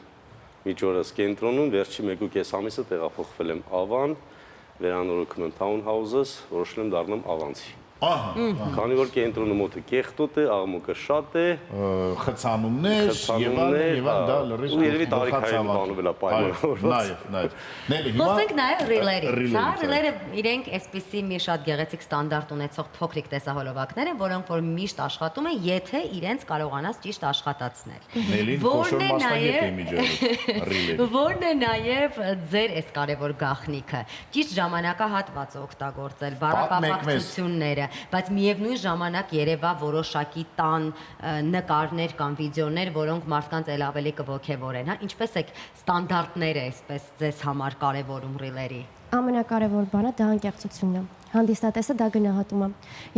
միջորս կենտրոնում, վերջի 1.5 ամիսը տեղափոխվել եմ Ավան, վերանորոգում եմ townhouse-ս, որոշել եմ դառնամ ավանցի։ Ահա։ Քանի որ կենտրոնը մոտը կեղտոտ է, աղմուկը շատ է, խցանումներ եւ դա լրիվ ու երևի տարիքային բանվել է պայմանավորված։ Նայ։ Խոսենք նաև ռիլերի։ Սա ռիլերը իրենք այսպիսի մի շատ գեղեցիկ ստանդարտ ունեցող փոքրիկ տեսահոլովակներ են, որոնք որ միշտ աշխատում են, եթե իրենց կարողանաս ճիշտ աշխատացնել։ Նելին խոշոր մասնագետ է միջոցով ռիլերի։ Որն է նաև ձեր այս կարևոր գաղտնիքը։ Ճիշտ ժամանակահատվածը օգտագործել, բառապապակցությունները, բայց միևնույն ժամանակ երևա որոշակի տան նկարներ կամ վիդեոներ, որոնք մարդկանց էլ ավելի կողքեվորեն, հա, ինչպես է ստանդարտները այսպես ձեզ համար կարևորում ռիլերի։ Ամենակարևոր բանը դա անկեղծությունն է։ Հանդիսատեսը դա գնահատում է։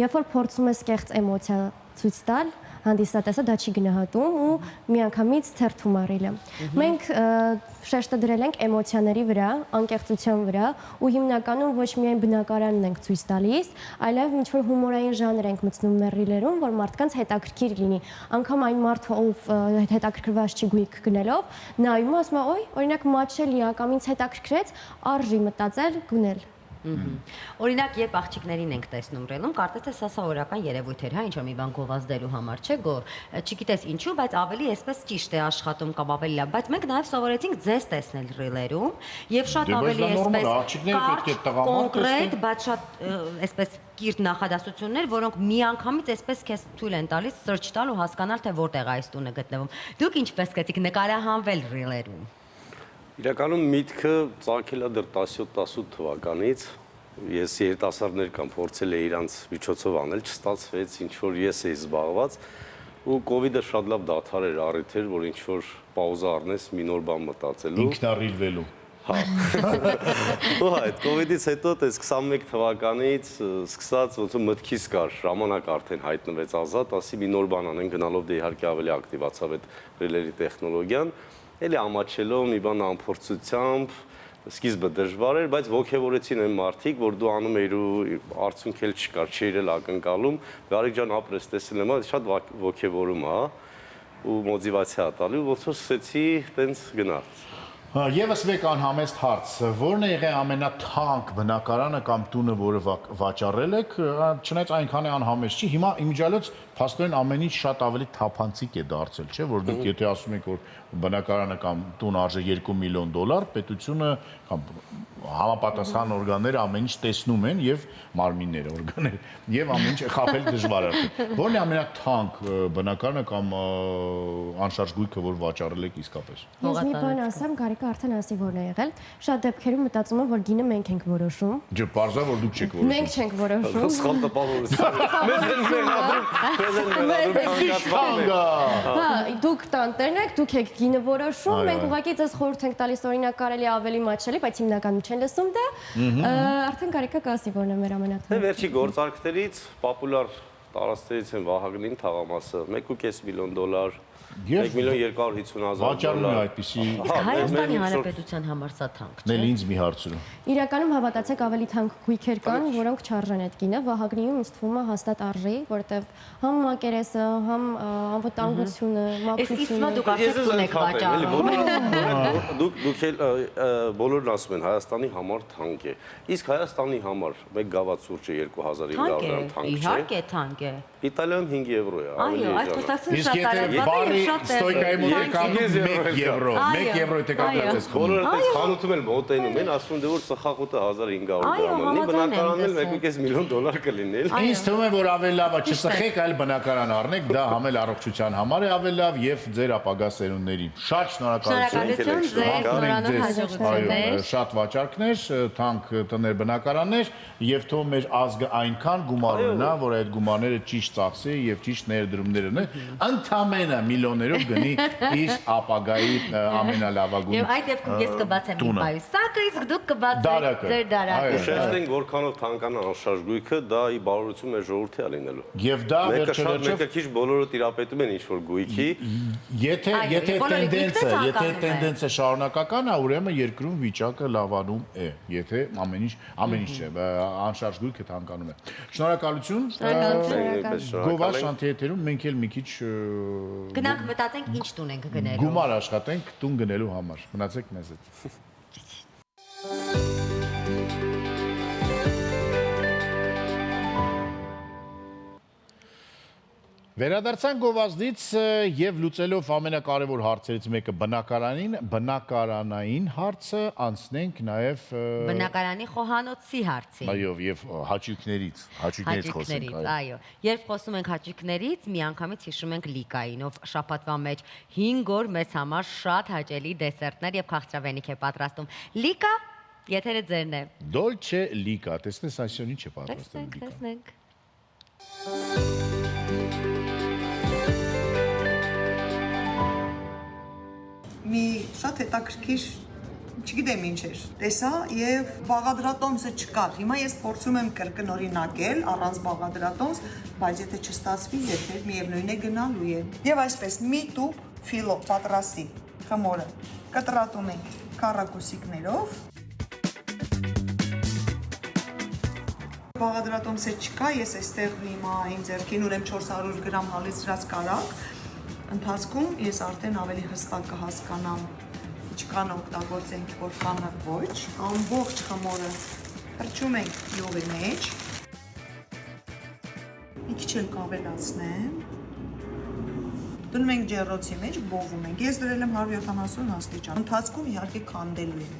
Երբ որ փորձում ես կեղծ էմոցիա ցույց տալ, հանդիսատեսը դա չի գնահատում ու միանգամից թերթում առիլը։ Մենք շեշտը դրել ենք էմոցիաների վրա, անկեղծության վրա ու հիմնականում ոչ միայն բնակարանն ենք ցույց տալիս, այլև ինչ-որ հումորային ժանր ենք մտցնում մեր ռիլերում, որ մարդկանց հետաքրքիր լինի։ Անկամ այն մարդը, ով հետաքրքրված չի գույք գնելով, նայում ասում է, «Ոյ, օրինակ մատչելի է կամ ինձ հետաքրքրեց, արժի մտածել, գնել»։ Օրինակ, երբ աղջիկներին ենք տեսնում ռելում, կարծես թե սա սովորական երևույթ էր, հա, ինչ որ մի բան գովազդելու համար, չէ՞ գոր։ Չգիտես ինչու, բայց ավելի էսպես ճիշտ է աշխատում կամ ավելի լավ, բայց մենք նաև սովորեցինք ձեզ տեսնել ռիլերում եւ շատ ավելի էսպես կոնկրետ, բայց շատ էսպես կիրթ նախադասություններ, որոնք միանգամից էսպես քեզ թույլ են տալիս search տալ ու հասկանալ, թե որտեղ է այս տունը գտնվում։ Դուք ինչպես գտիք նկարահանվել ռիլերում։ Իրականում միտքը ծագել է դեռ 17-18 թվականից։ Ես երիտասարդներ կամ փորձել էի իրանց միջոցով անել, չստացվեց, ինչ որ ես էի զբաղված ու կոവിഡ്ը շատ լավ դադար էր, առիթ էր, որ ինչ որ պաուզա առնես, մի նոր բան մտածելու։ Ինքնառիլվելու։ Հա։ Ու այդ կոവിഡ്ից հետո դες 21 թվականից սկսած ոնց որ մտքիս կար, ժամանակ արդեն հայտնվեց ազատ, ասի մի նոր բան անեն, գնալով դե իհարկե ավելի ակտիվացավ այդ ռիլերի տեխնոլոգիան։ Էլի ամաչելով մի բան ամփորձությամբ, սկիզբը դժվար էր, բայց ոգևորեցին այն մարդիկ, որ դու անում էիր ու արդյունք էլ չկար, չէիր էլ ակնկալում, Գարիկ ջան ապրես տեսել եմ, շատ ոգևորում է, ու մոտիվացիա տալի, ոնց որ սկսեցի տենց գնալ։ Եվս մեկ անհամեստ հարց, որն է եղել ամենաթանկ բնակարանը կամ տունը, որը վաճառել եք, չնայած այնքան է անհամեստ չի, հիմա իմիջիալոց փաստորեն ամեն ինչ շատ ավելի թափանցիկ է դարձել, չէ՞, որ դուք եթե ասում եք, որ բնակարանը կամ տուն արժե $2 միլիոն, պետությունը կամ համապատասխան օրգանները ամեն ինչ տեսնում են եւ մարմինները օրգանները եւ ամեն ինչ խաբել դժվար է։ Որն է ամենաթանկ բնակարանը կամ անշարժ գույքը, որ վաճառել եք իսկապես։ Ես մի բան ասեմ, Գարիկը արդեն ասի որն է եղել։ Շատ դեպքերում մտածում եմ, որ գինը մենք ենք որոշում։ Ջը, բարձա որ դուք չեք որոշում։ Մենք չենք որոշում։ Սխալ տպավորություն։ Մեզ են մեղադրում, Հա, դուք տանտերն եք, դուք եք գինը որոշում, մենք ուղղակի ձեզ խորհուրդ ենք տալիս օրինակ կարելի ավելի մատչելի, բայց հիմնականում չեն լսում դա։ Արդեն Գարիկը կասի որն է մեր ամենաթանկը։ Դե վերջի գործարքներից պոպուլար տարածքներից են Վահագնին թաղամասը, $1.5 միլիոն, $1.250,000։ Վաճառում է այդպիսի։ Հայաստանի Հանրապետության համար սա թանկ չէ։ Նել ինձ մի հարցրու։ Իրականում հավատացեք ավելի թանկ գույքեր կան, որոնք չարժեն այդ գինը։ Վահագնիում ինձ թվում է հաստատ արժի, որտեղ համ մակերեսը, համ անվտանգությունը, մաքրությունը։ Դուք արդեն տուն եք վաճառում։ Դուք բոլորն ասում են Հայաստանի համար թանկ է։ Իսկ Հայաստանի համար մեկ գավաթ սուրճը 2500 դրամ թանկ չէ։ Իհարկե թանկ է։ Իտալիայում 5 եվրո է։ Այո, այդ խոսակցությունը Իսկ շատ եթե բարի ստոյկայի մոտ է կանում 1 եվրո, 1 եվրո եթե կապրած Բոլորը այդպես խանութում են մոտենում են, ասում դե որ ծխախոտը 1500 դրամ լինի, բնակարանն էլ $1.5 միլիոն կլինի։ Ինձ թվում է, որ ավելի լավ է չսխեք, այլ բնակարան առնեք, դա համել առողջության համար է ավելի լավ եւ ձեր ապագա սերունդների։ Շատ շնորհակալություն ձեզ, նորանոր հաջողություններ։ Շատ վաճառքներ, թանկ տներ բնակարաններ եւ թող մեր ազգը այնքան գումար ունենա, որ այդ գումարները ճիշտ ծախսի եւ ճիշտ ներդրումներ ունի, ընդամենը միլիոներով գնի իր ապագայի ամենալավագույն։ Եվ այդ դեպքում ես կբացեմ իմ պայուսակը, իսկ դուք կբացեք ձեր դարակը։ Շեշտենք որքանով թանկանա անշարժ գույքը, դա ի բարօրություն մեր ժողովրդի է լինելու։ Եվ դա վերջերս մեկը քիչ բոլորը տիրապետում են ինչ-որ գույքի։ Եթե տենդենսը շարունակական է, ուրեմն երկրում վիճակը լավանում է։ Եթե ամեն ինչ չէ, անշարժ գույքը թանկանում է։ Շնորհակալություն։ Գովա շանթիեթերում մենք էլ մի քիչ գնանք մտածենք ինչ տուն ենք գնելու։ Գումար աշխատենք տուն գնելու համար։ Մնացեք մեզ հետ։ Վերադարձանք գովազդից եւ լուծելով ամենակարևոր հարցերից մեկը բնակարանային հարցը, անցնենք նաեւ բնակարանի խոհանոցի հարցին։ Այո, եւ հաճույքներից խոսենք, այո։ Երբ խոսում ենք հաճույքներից, միանգամից հիշում ենք Լիկային, ով շաբաթվա մեջ 5 օր մեզ համար շատ հաճելի դեսերտներ եւ քաղցրավենիք է պատրաստում։ Լիկա, եթերը ձերն է։ Dolce Lika, տեսնես այսօր ինչ է պատրաստել Լիկան։ Տեսնենք։ Մի շատ հետաքրքիր չգիտեմ ինչ էր։ Տեսա եւ բաղադրատոմսը չկար։ Հիմա ես փորձում եմ կրկնօրինակել առանց բաղադրատոմս, բայց եթե չստացվի, եթե միևնույն է գնալու է։ Եվ այսպես մի տուփ ֆիլո պատրաստի խմորը կտրատում ենք քառակուսիկներով։ Բաղադրատոմսը չկա, ես այստեղ հիմա իմ ձեռքին ունեմ 400 գրամ հալեցրած կարակ։ Ընթացքում ես արդեն ավելի հստակ կհասկանամ ինչքան օգտագործենք, որքանը ոչ։ Ամբողջ խմորը թրջում ենք յուղի մեջ։ Մի քիչ էլ կավելացնեմ։ Դնում ենք ջեռոցի մեջ, բովում ենք։ Ես դրել եմ 170 աստիճան։ Ընթացքում իհարկե քանդելու եմ։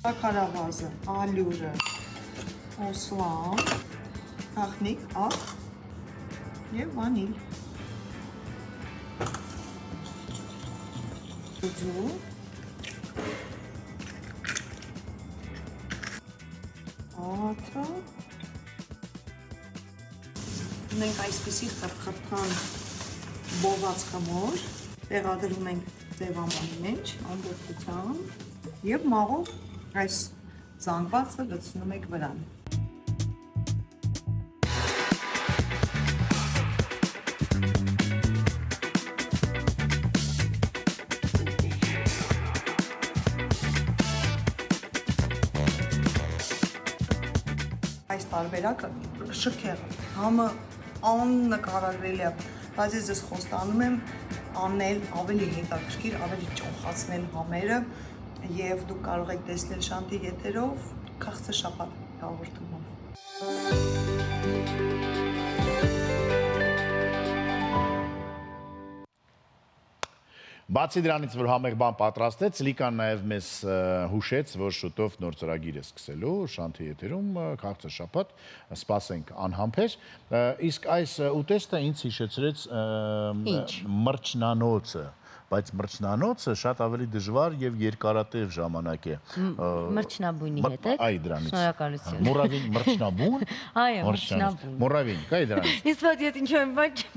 Կարավազը, ալյուրը, օսլան, գաղտնիք, աղ և վանիլ։ Ձու։ Աթը։ Ունենք այսպիսի խրխրթան բոված խմոր, տեղադրում ենք ձևամանի մեջ, ամբողջությամբ և մաղով այս զանգվածը լցնում եք վրան։ Այս տարբերակը շքեղը, համը աննկարագրելի է, բայց ես ձեզ խոստանում եմ անել ավելի հետաքրքիր, ավելի ճոխացնել համերը և դուք կարող եք տեսնել Շանթի եթերով քաղցր շաբաթ հաղորդումով։ Բացի դրանից, որ համեղ բան պատրաստեց, Լիկան նաև մեզ հուշեց, որ շուտով նոր ծրագիր է սկսելու Շանթի եթերում, քաղցր շաբաթ, սպասենք անհամբեր, իսկ այս ուտեստը ինձ հիշեցրեց մրջնանոցը, բայց մրջնանոցը շատ ավելի դժվար եւ երկարատև ժամանակ է։ Մրջնաբույնի հետ է։ Այ դրանից։ Շնորհակալություն։ Մուրավին մրջնաբուն։ Այո, մրջնաբուն։ Մուրավին, կայ դրանից։ Իսկ ո՞տ ես ինչ եմ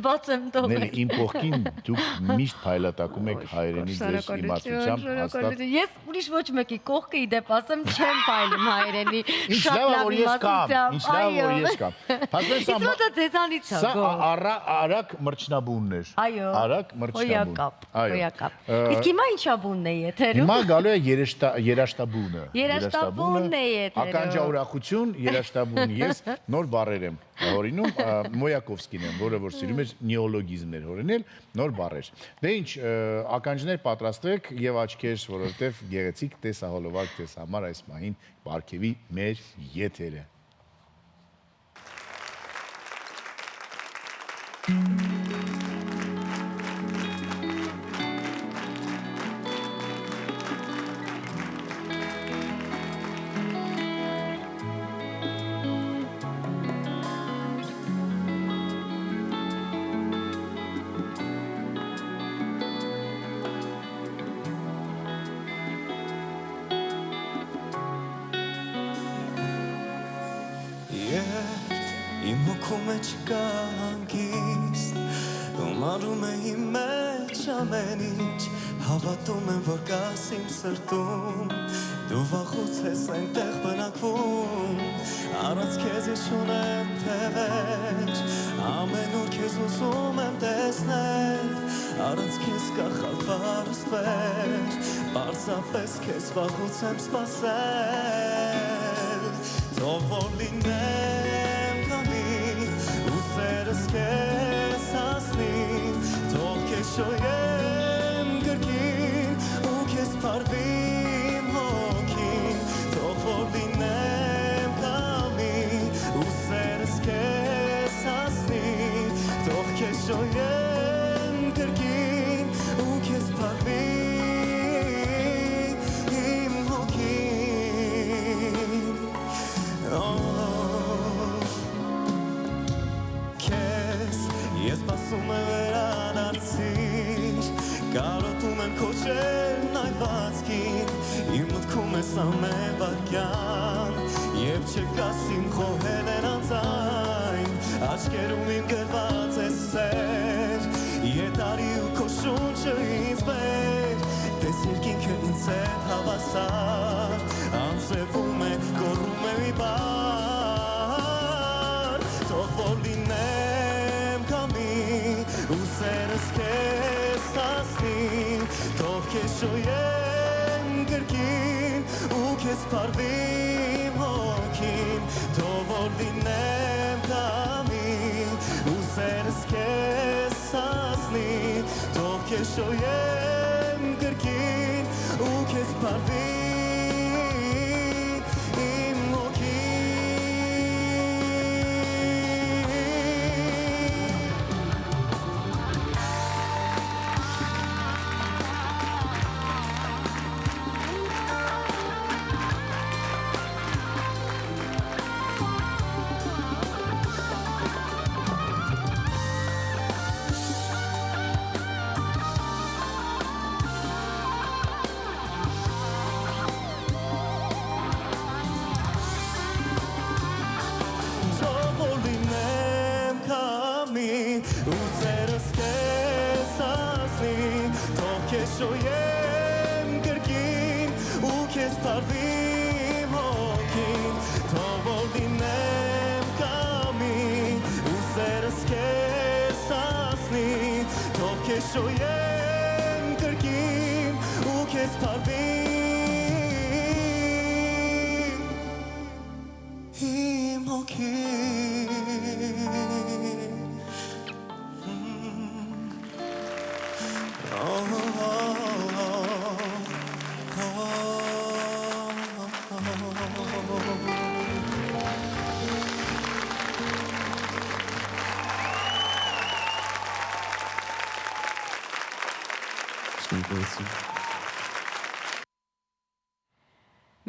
բացեմ տողը։ Ների իմ կողքին դուք միշտ փայլատակում եք հայերենի ձեր իմացությամբ հաստատ։ Ես ուրիշ ոչ մեկի կողքը իդեպ ասեմ չեմ փայլում հայերենի։ Ինչ լավ որ ես կամ, ինչ լավ որ ես կամ։ Փաստորեն Իսկ ո՞տ ձեզանից է։ Սա արագ մրջնաբունն էր։ Այո։ Արագ մրջնաբուն։ Հոյակապ։ Իսկ հիմա ինչա բունն է եթերում։ Հիմա գալու է երաշտաբունը։ Երաշտաբունն է եթերում։ Ականջաուրախություն, երաշտաբուն։ Ես նոր բառեր եմ հորինում, Մոյակովսկին եմ, որը որ սիրում էր նեոլոգիզմներ հորինել, նոր բառեր։ Դե ինչ, ականջներ պատրաստվեք եւ աչքեր, որովհետեւ գեղեցիկ տեսահոլովակ ձեզ համար այս մահին բարգեւի մեր եթերը։ Իմ հոգու մեջ կա հանգիստ Ումարում է իմ մեջ ամեն ինչ Հավատում եմ, որ կաս իմ սրտում Դու վախուց ես այնտեղ բնակվում Առանց քեզ ես ունեմ թևեր Ամեն օր քեզ ուզում եմ տեսնել Առանց քեզ կա խավարստվեր Պարզապես քեզ վախուց եմ սպասել Թող որ լինեմ կանի ու սերս քեզ հասնի Թող քեզ շոյեմ գրկին ու քեզ պարվի իմ հոգին Թող որ լինեմ կանի ու սերս քեզ հասնի Թող քեզ շոյեմ գրկին ու քեզ պարվի իմ հոգին Ես պասում եմ վերադարձիր Կարոտում եմ քոչել նայվածքին Իմ մտքում ես ամեն վարկյան Եվ չկաս իմ խոհել են անձայն Աչկերում իմ գրված է սեր Եթարի ու քոշում որջը ինձ մեր Տես երկինքը ինձ հետ հավասար Անձրևում է, գոռում է մի բար Թող որ լինեմ կամի ու սերս քեզ հասնի Թող քեզ շոյեմ գրկին ու քեզ պարվի իմ հոգին Թող որ լինեմ կամի ու սերս քեզ հասնի Թող քեզ շոյեմ գրկին ու քեզ պարվի իմ Շոյեմ գրկին ու քեզ պարվի իմ հոգին Թող որ լինեմ կամի ու սերս քեզ հասնի Թող քեզ շոյեմ գրկին ու քեզ պարվի իմ հոգին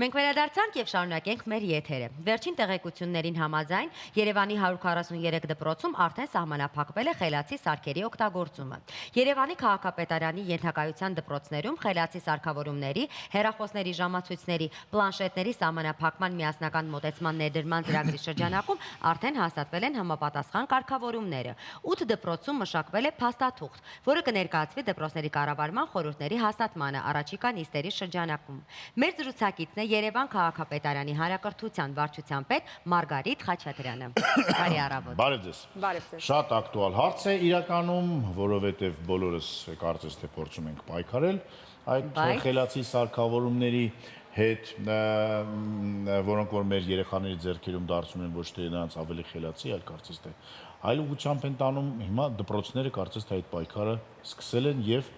Մենք վերադարձանք եւ շարունակենք մեր եթերը։ Վերջին տեղեկություններին համաձայն Երևանի 143 դպրոցում արդեն սահմանափակվել է խելացի սարքերի օգտագործումը։ Երևանի քաղաքապետարանի ենթակայության դպրոցներում խելացի սարքավորումների, հեռախոսների ժամացույցների, պլանշետների սահմանափակման միասնական մոտեցման ներդրման ծրագրի շրջանակում արդեն հաստատվել են համապատասխան կարգավորումները։ 8 դպրոցում մշակվել է փաստաթուղթ, որը կներկայացվի դպրոցների կառավարման խորհուրդների հաստատմանը առաջիկա նիստերի շրջանակում։ Մեր զրուցակիցն է Երևան քաղաքապետարանի հանրակրթության վարչության պետ Մարգարիտ Խաչատրյանը։ Բարի առավոտ։ Բարև ձեզ։ Շատ ակտուալ հարց է իրականում, որովհետև բոլորս կարծես թե փորձում ենք պայքարել այդ խելացի սարքավորումների հետ, որոնք որ մեր երեխաների ձեռքերում դարձնում են ոչ թե նրանց ավելի խելացի, այլ կարծես թե այլ ուղղությամբ են տանում, հիմա դպրոցները կարծես թե այդ պայքարը սկսել են եւ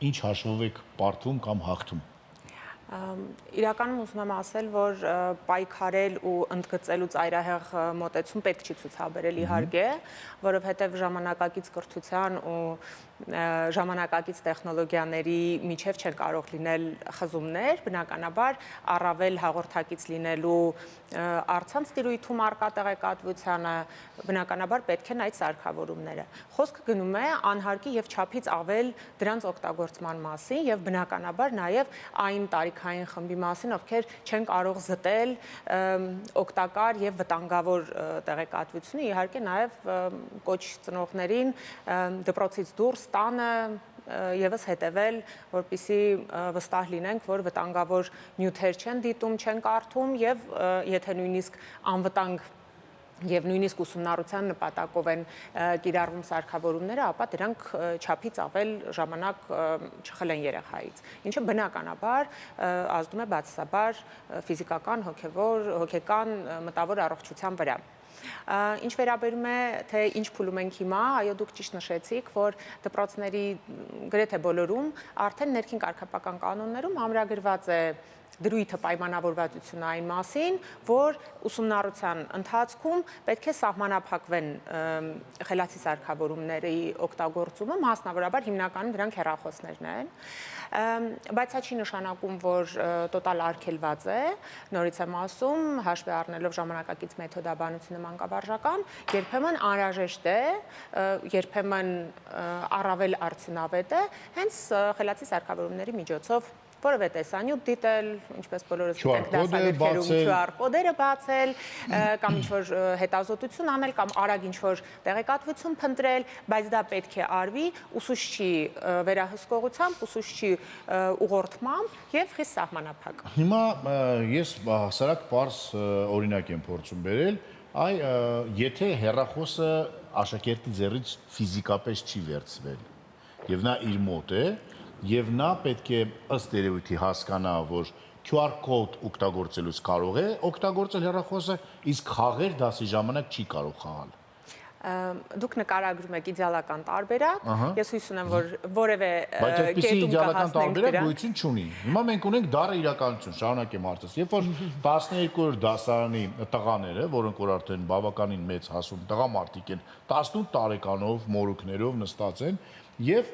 ինչ հաշվով եք պարտվում կամ հաղթում։ Իրականում ուզում եմ ասել, որ պայքարել ու ընդգծելու ծայրահեղ մոտեցում պետք չի ցուցաբերել իհարկե, որովհետև ժամանակակից կրթության ու ժամանակակից տեխնոլոգիաների միջև չեն կարող լինել խզումներ, բնականաբար առավել հաղորդակից լինելու առցանց տիրույթում առկա տեղեկատվությանը, բնականաբար պետք են այդ սարքավորումները։ Խոսքը գնում է անհարկի եւ չափից ավել դրանց օգտագործման մասին եւ բնականաբար նաեւ այն տարիքային խմբի մասին, ովքեր չեն կարող զտել օգտակար եւ վտանգավոր տեղեկատվությունը, իհարկե նաեւ կոչ ծնողներին դպրոցից դուրս տանը եւս հետևել, որպեսզի վստահ լինենք, որ վտանգավոր նյութեր չեն դիտում, չեն կարդում եւ եթե նույնիսկ անվտանգ եւ նույնիսկ ուսումնառության նպատակով են կիրառվում սարքավորումները, ապա դրանք չափից ավել ժամանակ չխլեն երեխայից, ինչը բնականաբար ազդում է բացասաբար ֆիզիկական, հոգեկան, մտավոր առողջության վրա։ Ինչ վերաբերում է, թե ինչ փուլում ենք հիմա, այո դուք ճիշտ նշեցիք, որ դպրոցների գրեթե բոլորում արդեն ներքին կարգապահական կանոններում ամրագրված է դրույթը պայմանավորվածությունը այն մասին, որ ուսումնառության ընթացքում պետք է սահմանափակվեն խելացի սարքավորումների օգտագործումը, մասնավորաբար հիմնականում դրանք հեռախոսներն են, բայց դա չի նշանակում, որ տոտալ արգելված է, նորից եմ ասում, հաշվի առնելով ժամանակակից մեթոդաբանությունը մանկավարժական, երբեմն անհրաժեշտ է, երբեմն առավել արդյունավետ է, հենց խելացի սարքավորումների միջոցով որևէ տեսանյութ դիտել, ինչպես բոլորս QR գիտենք, դասադիրքերում բացել։ QR կոդերը բացել, կամ ինչ-որ հետազոտություն անել, կամ արագ ինչ-որ տեղեկատվություն փնտրել, բայց դա պետք է արվի ուսուցչի վերահսկողությամբ, ուսուցչի ուղղորդմամբ եւ խիստ սահմանափակ։ Հիմա ես հասարակ պարզ օրինակ եմ փորձում բերել, եթե հեռախոսը աշակերտի ձեռից ֆիզիկապես չի վերցվել եւ նա իր մոտ է եւ նա պետք է ըստ երևույթի հասկանա, որ QR կոդ օգտագործելուց կարող է օգտագործել հեռախոսը, իսկ խաղեր դասի ժամանակ չի կարող խաղալ։ Դուք նկարագրում եք իդեալական տարբերակ, ես հույս ունեմ, որ որևէ Բայց այդպիսի կետում իդեալական կհասնենք տարբերակ դրան։ գույություն չունի։ Հիմա մենք ունենք դառը իրականություն, շարունակեմ հարցս։ Երբ որ 12-րդ դասարանի տղաները, որոնք որ արդեն բավականին մեծ հասուն տղամարդիկ են, 18 տարեկանով, մորուքներով նստած են եւ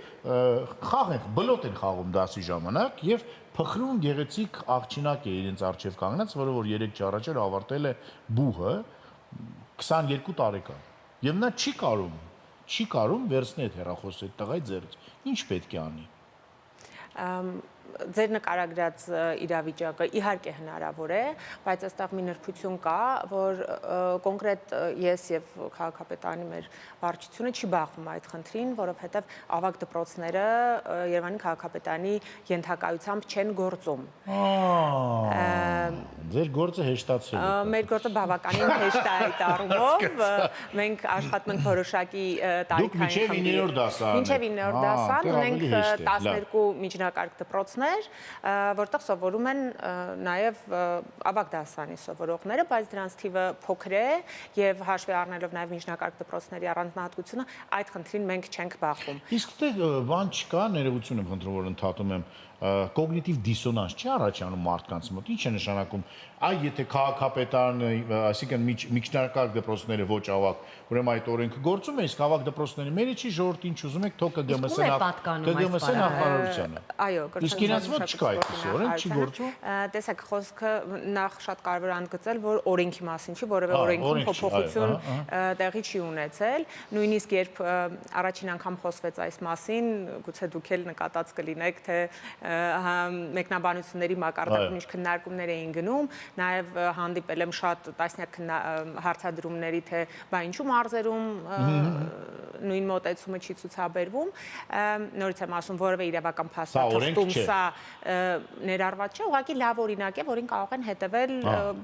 խաղ են, բլոտ են խաղում դասի ժամանակ եւ փխրուն գեղեցիկ աղջինակ է իրենց արջև կանգնած, որը որ 3 ժամ առաջ ավարտել է բուհը 22 տարեկան։ Եվ նա չի կարում վերցնել այդ հեռախոսը այդ տղայի ձեռից։ Ինչ պետք է անի։ Ձեր նկարագրած իրավիճակը իհարկե հնարավոր է, բայց այստեղ մի նրբություն կա, որ կոնկրետ ես եւ քաղաքապետարանի մեր վարչությունը չի բախվում այդ խնդրին, որովհետեւ ավագ դպրոցները Երևանի քաղաքապետարանի ենթակայությամբ չեն գործում։ Ձեր գործը հեշտացել է։ Մեր գործը բավականին հեշտ է այդ առումով։ Մենք աշխատում ենք որոշակի տարիքային խմբի։ Մինչև 9-րդ դասարան ունենք 12 միջնակարգ դպրոցներ, որտեղ սովորում են նաև ավագ դասարանի սովորողները, բայց դրանց թիվը փոքր է եւ հաշվի առնելով նաև միջնակարգ դպրոցների առանձնահատկությունը, այդ խնդրին մենք չենք բախվում։ Իսկ դե բան չկա, ներողություն եմ խնդրում, որ ընդհատում եմ, կոգնիտիվ դիսոնանս չի առաջանում մարդկանց մոտ։ Ինչ է նշանակում, եթե քաղաքապետարանը, այսինքն միջնակարգ դպրոցները ոչ ավագ, ուրեմն այդ օրենքը գործում է, իսկ ավագ դպրոցների մեջի ժողովուրդը ինչ ուզում եք, թող ԿԳՄՍ-ն նախարարությանը։ Այո, իսկ իրենց մոտ չկա այդպես օրենք, չի գործում։ Տեսեք, խոսքը նախ շատ կարևոր է ընդգծել, որ օրենքի մասին չի, որևէ օրենքում փոփոխություն տեղի չի ունեցել։ Նույնիսկ երբ առաջին անգամ խոսվեց այս մասին, գուցե դուք էլ նկատած կլինեք, թե մեկնաբանությունների մակարդակում ինչ քննարկումներ էին գնում, նաև հանդիպել եմ շատ տասնյակ հարցադրումների, թե բա ինչու մարզերում նույն մոտեցումը չի ցուցաբերվում, նորից եմ ասում, որևէ իրավական փաստաթղթում սա ներառված չէ, ուղղակի լավ օրինակ է, որին կարող են հետևել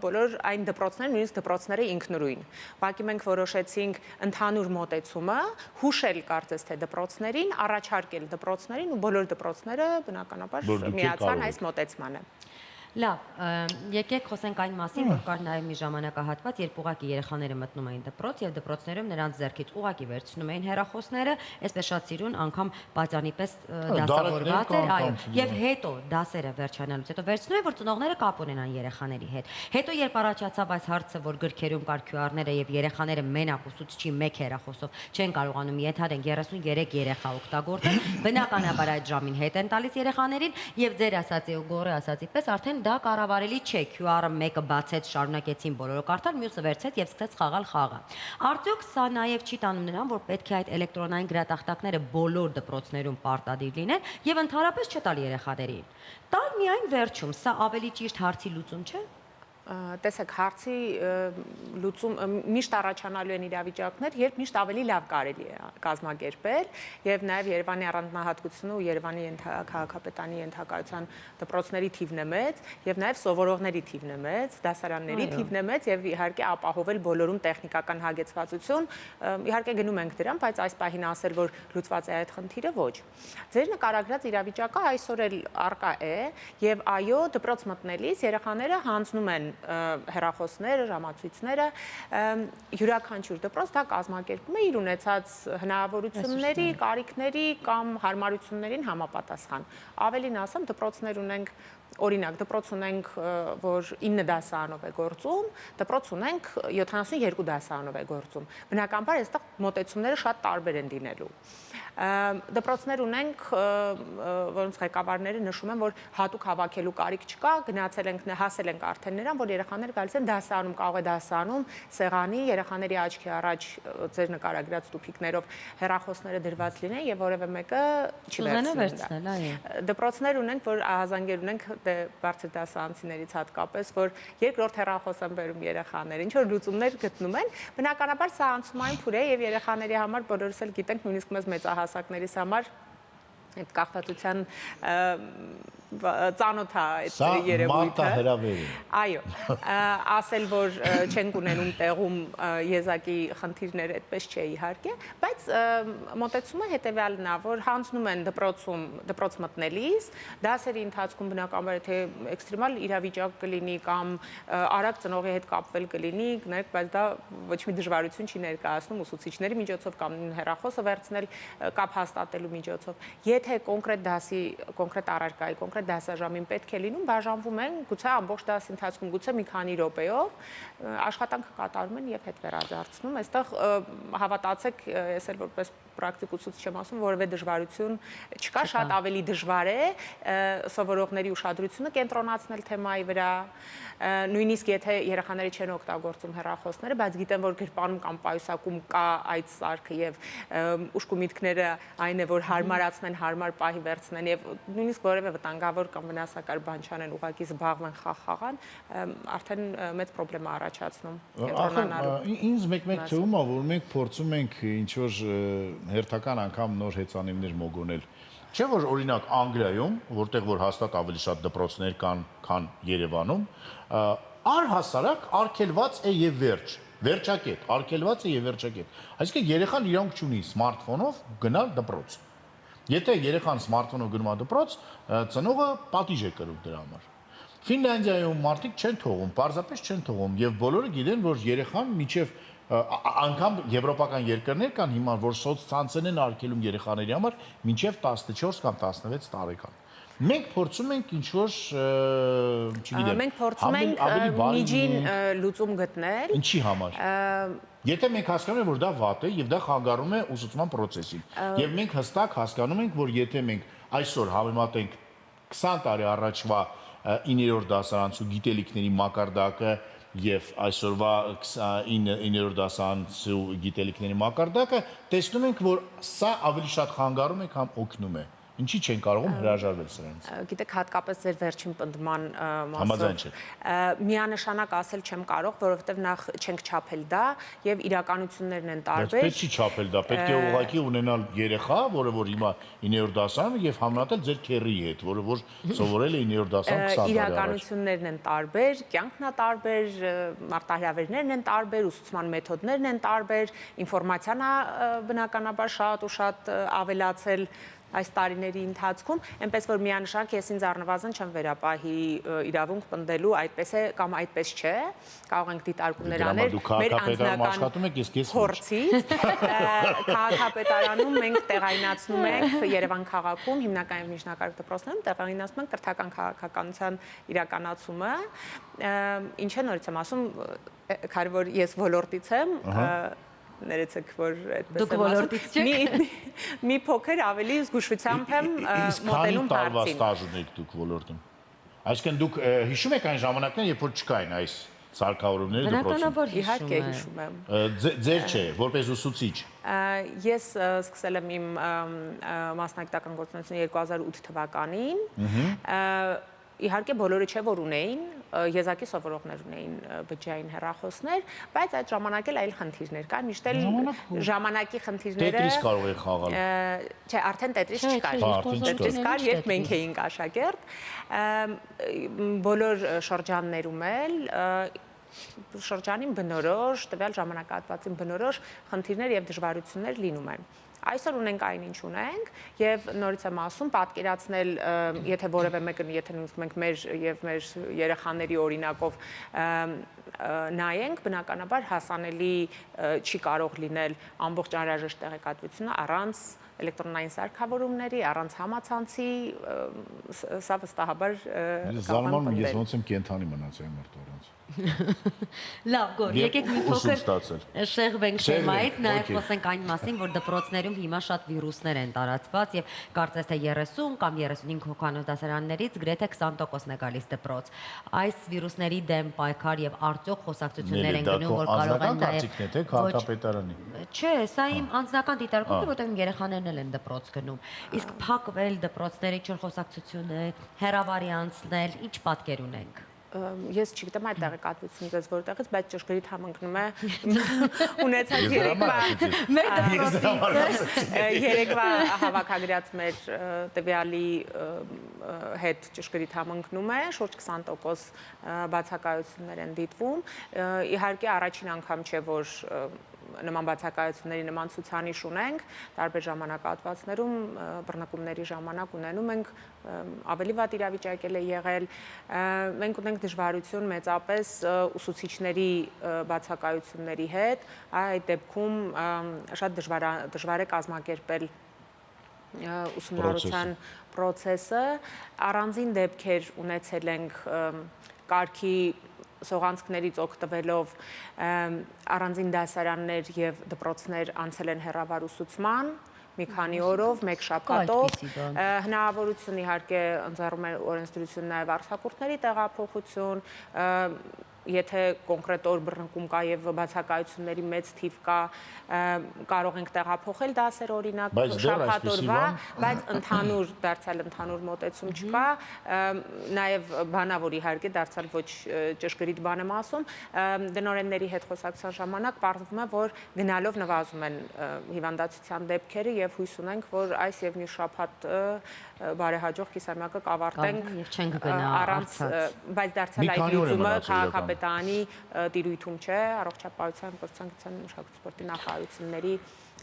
բոլոր այն դպրոցները, նույնիսկ դպրոցները ինքնուրույն։ Ուղղակի մենք որոշեցինք ընդհանուր մոտեցումը, հուշել կարծես թե դպրոցներին, առաջարկել դպրոցներին ու բոլոր դպրոցները բնականաբար միացան այս մոտեցմանը։ Լավ, եկեք խոսենք այն մասին, որ կար նաև մի ժամանակահատված, երբ ուղղակի երեխաները մտնում էին դպրոց եւ դպրոցներում նրանց ձեռքից ուղղակի վերցնում էին հեռախոսները, այսպես շատ սիրուն անգամ պատյանի պես դասավորված էր, այո, եւ հետո դասերը վերջանալուց հետո վերցնում են, որ ծնողները կապ ունենան երեխաների հետ։ Հետո երբ առաջացավ այս հարցը, որ գրքերում կար QR-ները եւ երեխաները մենակ ուսուցչի մեկ հեռախոսով չեն կարողանում ենթադրենք 33 երեխա օգտագործել, բնականաբար այդ ժամին հետ են տալիս երեխաներին եւ ձեր ասածի ու գորի ասածի պես արդեն դա կառավարելի չէ, QR-ը մեկը բացեց, շարունակեցին բոլորը կարդալ, մյուսը վերցեց եւ սկսեց խաղալ խաղը։ Արդյոք սա նաեւ չի տանում նրան, որ պետք է այդ էլեկտրոնային գրատախտակները բոլոր դպրոցներում պարտադիր լինեն եւ ընդհանրապես չտալ երեխաներին։ Տալ միայն վերջում, սա ավելի ճիշտ հարցի լուծում չէ։ Տեսեք, հարցի լուծում միշտ առաջանալու են իրավիճակներ, երբ միշտ ավելի լավ կարելի է կազմակերպել եւ նաեւ Երևանի առանձնահատկությունը ու Երևանի քաղաքապետարանի ենթակայության դպրոցների թիվն է մեծ եւ նաեւ սովորողների թիվն է մեծ, դասարանների թիվն է մեծ եւ իհարկե ապահովել բոլորում տեխնիկական հագեցվածություն, իհարկե գնում ենք դրան, բայց այս պահին ասել, որ լուծված է այդ խնդիրը, ոչ։ Ձեր նկարագրած իրավիճակը այսօր էլ առկա է եւ այո, դպրոց մտնելիս երեխաները հանձնում են հեռախոսները, ժամացույցները, յուրաքանչյուր դպրոց դա կազմակերպում է իր ունեցած հնարավորությունների, կարիքների կամ հարմարություններին համապատասխան։ Ավելին ասեմ, դպրոցներ ունենք, օրինակ, դպրոց ունենք, որ 9 դասարանով է գործում, դպրոց ունենք 72 դասարանով է գործում։ Բնականաբար այստեղ մոտեցումները շատ տարբեր են լինելու։ Դպրոցներ ունենք, որոնց ղեկավարները նշում են, որ հատուկ հավաքելու կարիք չկա, հասել ենք արդեն նրան, որ երեխաները գալիս են դասարանում, կարող է դասարանում սեղանի, երեխաների աչքի առաջ ձեր նկարագրած տուփիկներով հեռախոսները դրված լինեն եւ որևէ մեկը չի վերցնել։ Դպրոցներ ունենք, որ ահազանգեր ունենք բարձր դասարանցիներից հատկապես, որ երկրորդ հեռախոս են բերում երեխաները, ինչ որ լուծումներ գտնում են, բնականաբար սա անցումային փուլ է եւ երեխաների համար բոլորս էլ գիտենք, նույնիսկ մեզ մեծահասակներիս համար այդ կախվածության ծանոթ է այդ երևույթը։ Այո, ասել, որ չենք ունենում տեղում եզակի խնդիրներ, այդպես չէ իհարկե, բայց մոտեցումը հետևյալն է, որ հանձնում են դպրոց մտնելիս, դասերի ընթացքում բնականաբար թե էքստրեմալ իրավիճակ կլինի կամ արագ ծնողի հետ կապվել կլինի, գնանք, բայց դա ոչ մի դժվարություն չի ներկայացնում ուսուցիչների միջոցով կամ հեռախոսը վերցնել կապ հաստատելու միջոցով։ Եթե կոնկրետ դասի, կոնկրետ առարկայի, կոնկրետ դասաժամին պետք է լինում, բաժանվում են, գուցե ամբողջ դասի ընթացքում, գուցե մի քանի րոպեով աշխատանքը կատարում են եւ հետ վերադարձնում։ Այստեղ հավատացեք, ես էլ որպես պրակտիկ ուսուցիչ եմ ասում, որևէ դժվարություն չկա, շատ ավելի դժվար է սովորողների ուշադրությունը կենտրոնացնել թեմայի վրա, նույնիսկ եթե երեխաները չեն օգտագործում հեռախոսները, բայց գիտեն, որ գրպանում կամ պայուսակում կա այդ սարքը եւ ուշք ու միտքները այն է, որ հարմարացնեն, հարմար պահի վերցնեն եւ նույնիսկ որևէ վտանգավոր կամ վնասակար բան չանեն, ուղղակի զբաղվեն, խաղան, արդեն մեծ պրոբլեմ է առաջացնում կենտրոնանալու։ Ինձ մեկ-մեկ թվում է, որ մենք փորձում ենք ինչ որ հերթական անգամ նոր հեծանիվներ մոգոնել։ Չէ՞ որ օրինակ Անգլիայում, որտեղ որ հաստատ ավելի շատ դպրոցներ կան, քան Երևանում, առհասարակ արգելված է եւ վերջ, վերջակետ, արգելված է եւ վերջակետ։ Այսինքն երեխան իրավունք չունի սմարթֆոնով գնալ դպրոց։ Եթե երեխան սմարթֆոնով գնում է դպրոց, ծնողը պատիժ է կրում դրա համար։ Ֆինլանդիայում մարդիկ չեն թողում, պարզապես չեն թողում եւ բոլորը գիտեն, որ երեխան միջև անգամ եվրոպական երկրներ կան հիմա, որ սոցցանցերն են արգելում երեխաների համար մինչև 14 կամ 16 տարեկան։ Մենք փորձում ենք ինչ-որ, չգիտեմ, մենք փորձում ենք միջին լուծում գտնել։ Ինչի համար։ Եթե մենք հասկանում ենք, որ դա վատ է եւ դա խանգարում է ուսուցման process-ին, եւ մենք հստակ հասկանում ենք, որ եթե մենք այսօր համեմատենք 20 տարի առաջվա 9-րդ դասարանցու գիտելիքների մակարդակը եւ այսօրվա 9-րդ դասարանցու գիտելիքների մակարդակը, տեսնում ենք, որ սա ավելի շատ խանգարում է, քան օգնում է։ Ինչի չեն կարողում հրաժարվել սրանից։ Գիտեք, հատկապես ձեր վերջին պնդման Համաձայն մասով միանշանակ ասել չեմ կարող, որովհետև նախ չենք չափել դա եւ իրականություններն են տարբեր։ Պետք չի չափել դա, պետք է ուղղակի ունենալ երեխա, որը որ հիմա 9-րդ դասարանում եւ համեմատել ձեր քերրիի հետ, որը որ սովորել է 9-րդ դասարանում 20 տարի առաջ։ Իրականություններն են տարբեր, կյանքն է տարբեր, մարտահրավերներն են տարբեր, ուսուցման մեթոդներն են տարբեր, ինֆորմացիան է բնականաբար շատ ու շատ ավելացել այս տարիների ընթացքում, այնպես որ միանշանակ ես ինձ առնվազն չեմ վերապահի իրավունք պնդելու այդպես է կամ այդպես չէ, կարող ենք դիտարկումներ անել մեր անձնական փորձից, քաղաքապետարանում մենք տեղայնացնում ենք Երևան քաղաքում, հիմնական եւ միջնակարգ դպրոցներում տեղայնացնում ենք կրթական քաղաքականության իրականացումը, ինչը նորից եմ ասում, քանի որ ես ոլորտից եմ, ներեցեք, որ այդպես եմ ասում, մի փոքր ավելի զգուշությամբ եմ մոտենում հարցին։ Իսկ քանի տարվա ստաժ ունեք դուք ոլորտում։ Այսինքն դուք հիշում եք այն ժամանակները, երբ որ չկային այս սարքավորումները դպրոցում։ Իհարկե հիշում եմ։ Ձեր չէ, որպես ուսուցիչ։ Ես սկսել եմ իմ մասնագիտական գործունեությունը 2008 թվականին։ Իհարկե բոլորը չէ որ ունեին, եզակի սովորողներ ունեին բջջային հեռախոսներ, բայց այդ ժամանակ էլ այլ խնդիրներ կան, միշտ էլ ժամանակի խնդիրները Տետրիս կարող է խաղալ։ Չէ, արդեն տետրիս չկար։ Տետրիս կար, երբ մենք էինք աշակերտ, բոլոր շրջաններում էլ շրջանին բնորոշ, տվյալ ժամանակահատվածին բնորոշ խնդիրներ եւ դժվարություններ լինում են։ Այսօր ունենք այնինչ ունենք եւ նորից եմ ասում պատկերացնել, եթե որևէ մեկը, եթե մենք մեր եւ մեր երեխաների օրինակով նայենք, բնականաբար հասանելի չի կարող լինել ամբողջ անհրաժեշտ տեղեկատվությունը առանց էլեկտրոնային սարքավորումների, առանց համացանցի, սա վստահաբար Զարմանում ես ոնց եմ կենթանի մնացել այն մարտորից։ Լավ, գոր, եկեք մի ուսում ստացել։ շեղվենք թեմայից, նաև օքեյ։ խոսենք այն մասին, որ դպրոցներում հիմա շատ վիրուսներ են տարածված եւ կարծես թե 30 կամ 35 հոգանոց դասարաններից գրեթե 20%-ն է գալիս դպրոց։ Այս վիրուսների դեմ պայքար եւ արդյոք խոսակցություններ են գնում, որ կարող են նաև թե քաղաքապետարանի։ Չէ, սա իմ անձնական դիտարկումն է, որտեղ իմ երեխաներն էլ են դպրոց գնում։ Իսկ փակվել դպրոցների չոր խոսակցություններ, հեռավարի անցնել, ինչ պատկեր ունենք։ Ես չգիտեմ այդ տեղեկատվությունից ես որտեղից, բայց ճշգրիտ համընկնում է ունեցած երեկվա հավաքագրած մեր տվյալի հետ ճշգրիտ համընկնում է, շուրջ 20% բացակայություններ են դիտվում։ Իհարկե առաջին անգամ չէ, որ նման բացակայությունների նման ցուցանիշ ունենք, տարբեր ժամանակահատվածներում բռնկումների ժամանակ ունենում ենք ավելի վատ իրավիճակել է եղել, մենք ունենք դժվարություն մեծապես ուսուցիչների բացակայությունների հետ, այդ դեպքում շատ դժվար է կազմակերպել ուսումնառության process-ը, առանձին դեպքեր ունեցել ենք կարգի սողանցքներից օգտվելով առանձին դասարաններ եւ դպրոցներ անցել են հեռավար ուսուցման մի քանի օրով, մեկ շաբաթով։ Հնարավորություն իհարկե ընձեռում է օրենսդրությունը նաեւ արձակուրդների տեղափոխություն, եթե կոնկրետ օր բռնկում կա եւ բացակայությունների մեծ թիվ կա, կարող ենք տեղափոխել դասեր օրինակ շաբաթ օրվա, բայց ընդհանուր մոտեցում չկա, նաեւ բանավոր իհարկե դարձյալ ոչ ճշգրիտ բան եմ ասում, դնորենների հետ խոսակցության ժամանակ պարզվում է, որ գնալով նվազում են հիվանդացության դեպքերը եւ հույս ունենք, որ այս եւ մյուս շաբաթ բարեհաջող կիսամյակը կավարտենք առանց, բայց դարձյալ այդ լուծումը քաղաքապետարանի տիրույթում չէ, առողջապահության, կրթության, մշակույթի սպորտի նախարարությունների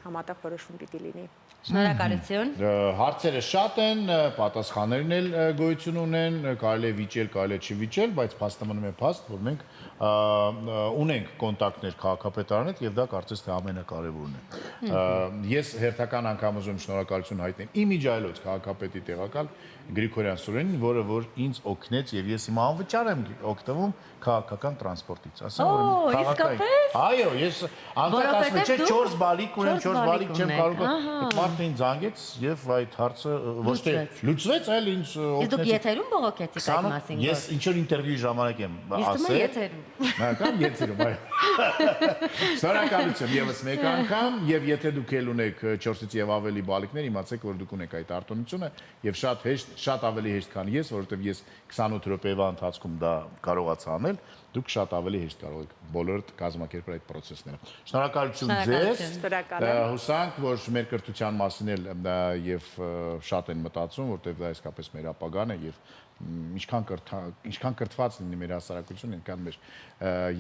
համատեղ որոշում պիտի լինի։ Շնորհակալություն։ Հարցերը շատ են, պատասխաններն էլ գոյություն ունեն, կարելի է վիճել, կարելի է չվիճել, բայց փաստը մնում է փաստ, որ մենք ունենք կոնտակտներ քաղաքապետարանի հետ եւ դա կարծես թե ամենակարևորն է։ Ես հերթական անգամ ուզում շնորհակալություն հայտնեմ իմիջայլոց քաղաքապետի տեղակալ Գրիգորյան Սուրենին, որը որ ինձ օգնեց եւ ես հիմա անվճար եմ օգտվում քաղաքական տրանսպորտից։ Ասեմ որ քաղաքային։ Այո, ես անդրադառնում չէ 4 բալիկ ունեմ, 4 բալիկ չեմ կարող։ Մարդն ինձ զանգեց եւ այդ հարցը ոչ թե լուծվեց, այլ ինձ օգնեց։ Իսկ դուք եթերում բողոքեցիք այդ մասին։ Ես ինչ որ ինտերվյուի ժամանակ եմ ասել։ Կամ եթերում, այո։ Շնորհակալություն եւս մեկ անգամ եւ եթե դուք ել ունեք 4-ից եւ ավելի բալիկներ, իմացեք որ դուք ունեք այդ արտոնությունը եւ շատ ավելի հեշտ քան ես, որովհետեւ ես 28 րոպեվա ընթացքում դա կարողացա անել, դուք շատ ավելի հեշտ կարող եք բոլորդ կազմակերպել այդ process-ները։ Շնորհակալություն ձեզ։ Հուսանք, որ մեր կրթության մասին էլ եւ շատ են մտածում, որովհետեւ դա իսկապես մեր ապագան է եւ ինչքան կրթված լինի մեր հասարակությունը, այնքան մեր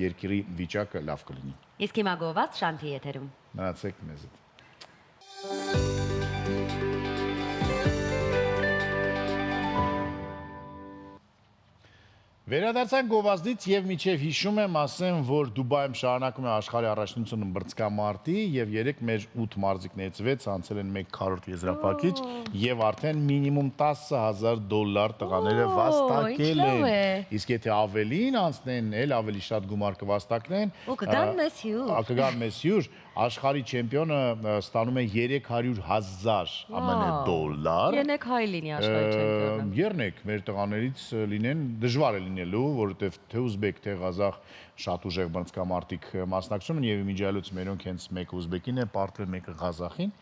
երկրի վիճակը լավ կլինի։ Իսկ հիմա գոված Շանթի եթերում։ Մնացեք մեզ հետ։ Վերադարձանք գովազդից եւ միջև հիշում եմ ասեմ, որ Դուբայում շարունակում է աշխարհի առաջնությունը բրծկամարտի եւ 3 մեր 8 մարզիկներից 6 անցել են 1 քառորդ եզրափակիչ եւ արդեն մինիմում $10,000 տղաները վաստակել են։ Իսկ եթե ավելին անցնեն, էլ ավելի շատ գումար կվաստակնեն։ Ու կգան մեզ հյուր։ Կգան մեզ հյուր, աշխարհի չեմպիոնը ստանում է $300,000 $300 Յենեք հայ լինի աշխարհի չեմպիոնը։ Եռնեք մեր տղաներից լինեն դժվար է լինելու, որովհետև թե ուզբեկ, թե ղազախ շատ ուժեղ բռնցքամարտիկ մասնակցում են եւ իմիջիալուց մերոնք հենց մեկը ուզբեկին է, պարտվել մեկը ղազախին։